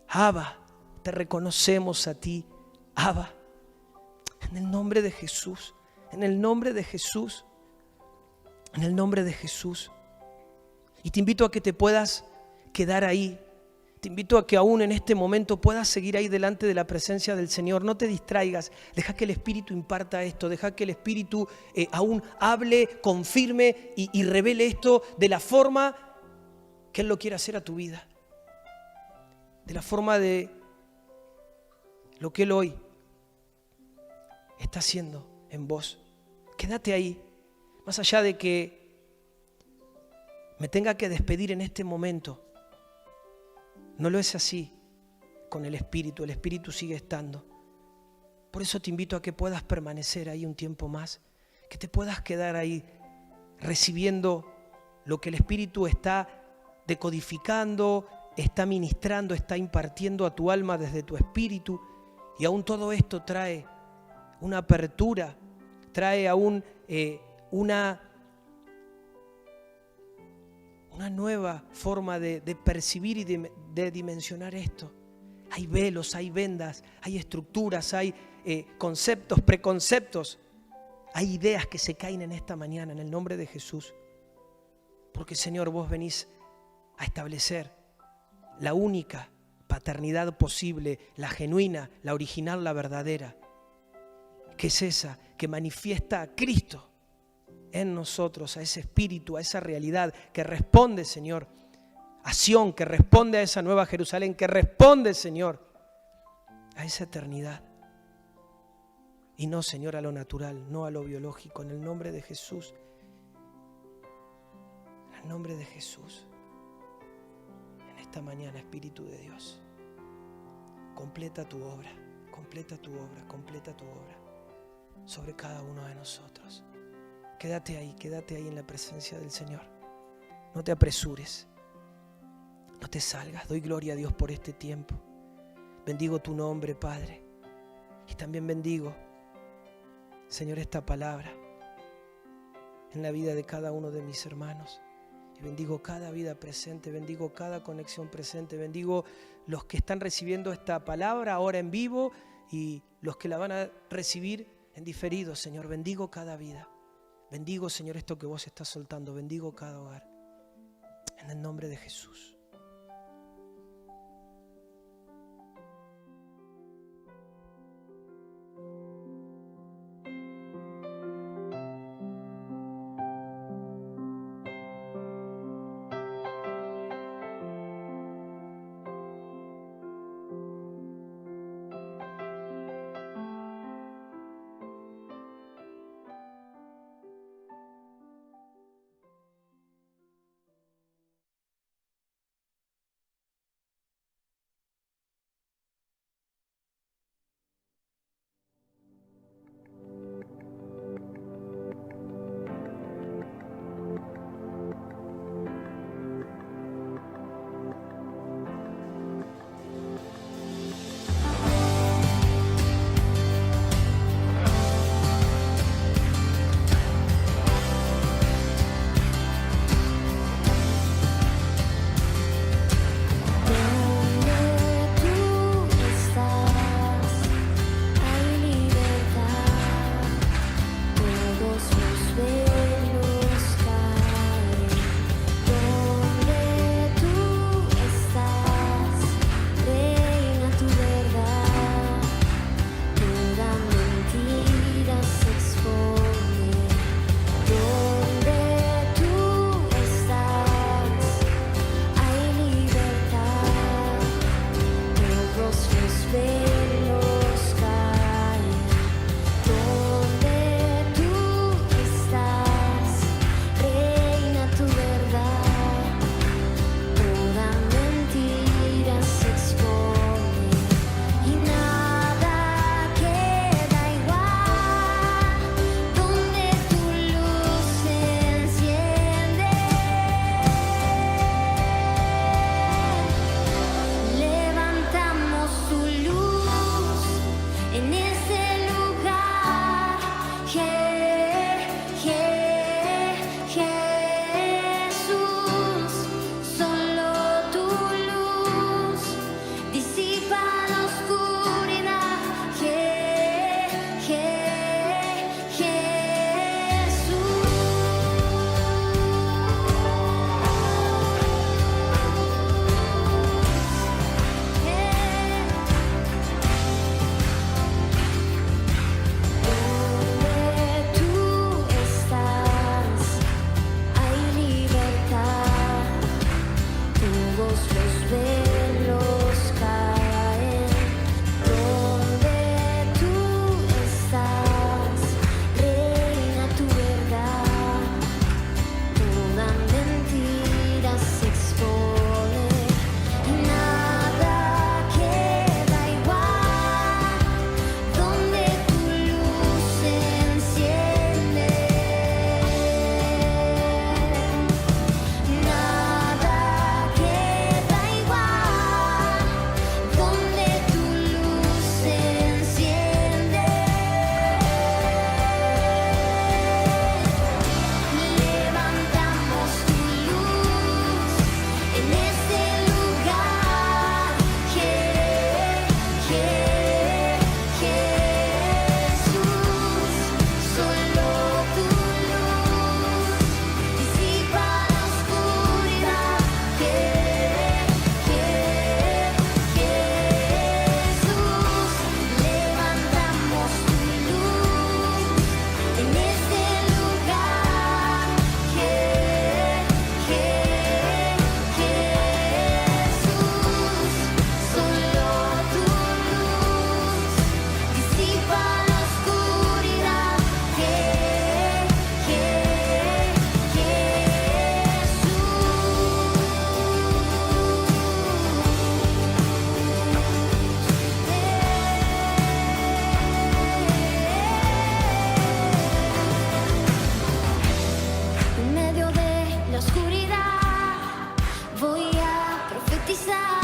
Abba, te reconocemos a ti, Abba. En el nombre de Jesús, en el nombre de Jesús, en el nombre de Jesús. Y te invito a que te puedas quedar ahí. Te invito a que aún en este momento puedas seguir ahí delante de la presencia del Señor. No te distraigas. Deja que el Espíritu imparta esto. Deja que el Espíritu aún hable, confirme y revele esto de la forma que Él lo quiere hacer a tu vida. De la forma de lo que Él hoy está haciendo en vos. Quédate ahí. Más allá de que me tenga que despedir en este momento, no lo es así con el Espíritu sigue estando. Por eso te invito a que puedas permanecer ahí un tiempo más, que te puedas quedar ahí recibiendo lo que el Espíritu está decodificando, está ministrando, está impartiendo a tu alma desde tu espíritu. Y aún todo esto trae una apertura, trae aún una nueva forma de percibir y de dimensionar esto. Hay velos, hay vendas, hay estructuras, hay conceptos, preconceptos. Hay ideas que se caen en esta mañana en el nombre de Jesús. Porque, Señor, vos venís a establecer la única paternidad posible, la genuina, la original, la verdadera, que es esa que manifiesta a Cristo en nosotros, a ese espíritu, a esa realidad que responde, Señor, a Sión, que responde a esa nueva Jerusalén, que responde, Señor, a esa eternidad. Y no, Señor, a lo natural, no a lo biológico, en el nombre de Jesús. En el nombre de Jesús. En esta mañana, Espíritu de Dios, completa tu obra, completa tu obra, completa tu obra sobre cada uno de nosotros. Quédate ahí en la presencia del Señor. No te apresures, no te salgas. Doy gloria a Dios por este tiempo. Bendigo tu nombre, Padre. Y también bendigo, Señor, esta palabra en la vida de cada uno de mis hermanos. Y bendigo cada vida presente, bendigo cada conexión presente, bendigo los que están recibiendo esta palabra ahora en vivo y los que la van a recibir en diferido, Señor. Bendigo cada vida. Bendigo, Señor, esto que vos estás soltando. Bendigo cada hogar. En el nombre de Jesús. profetizar.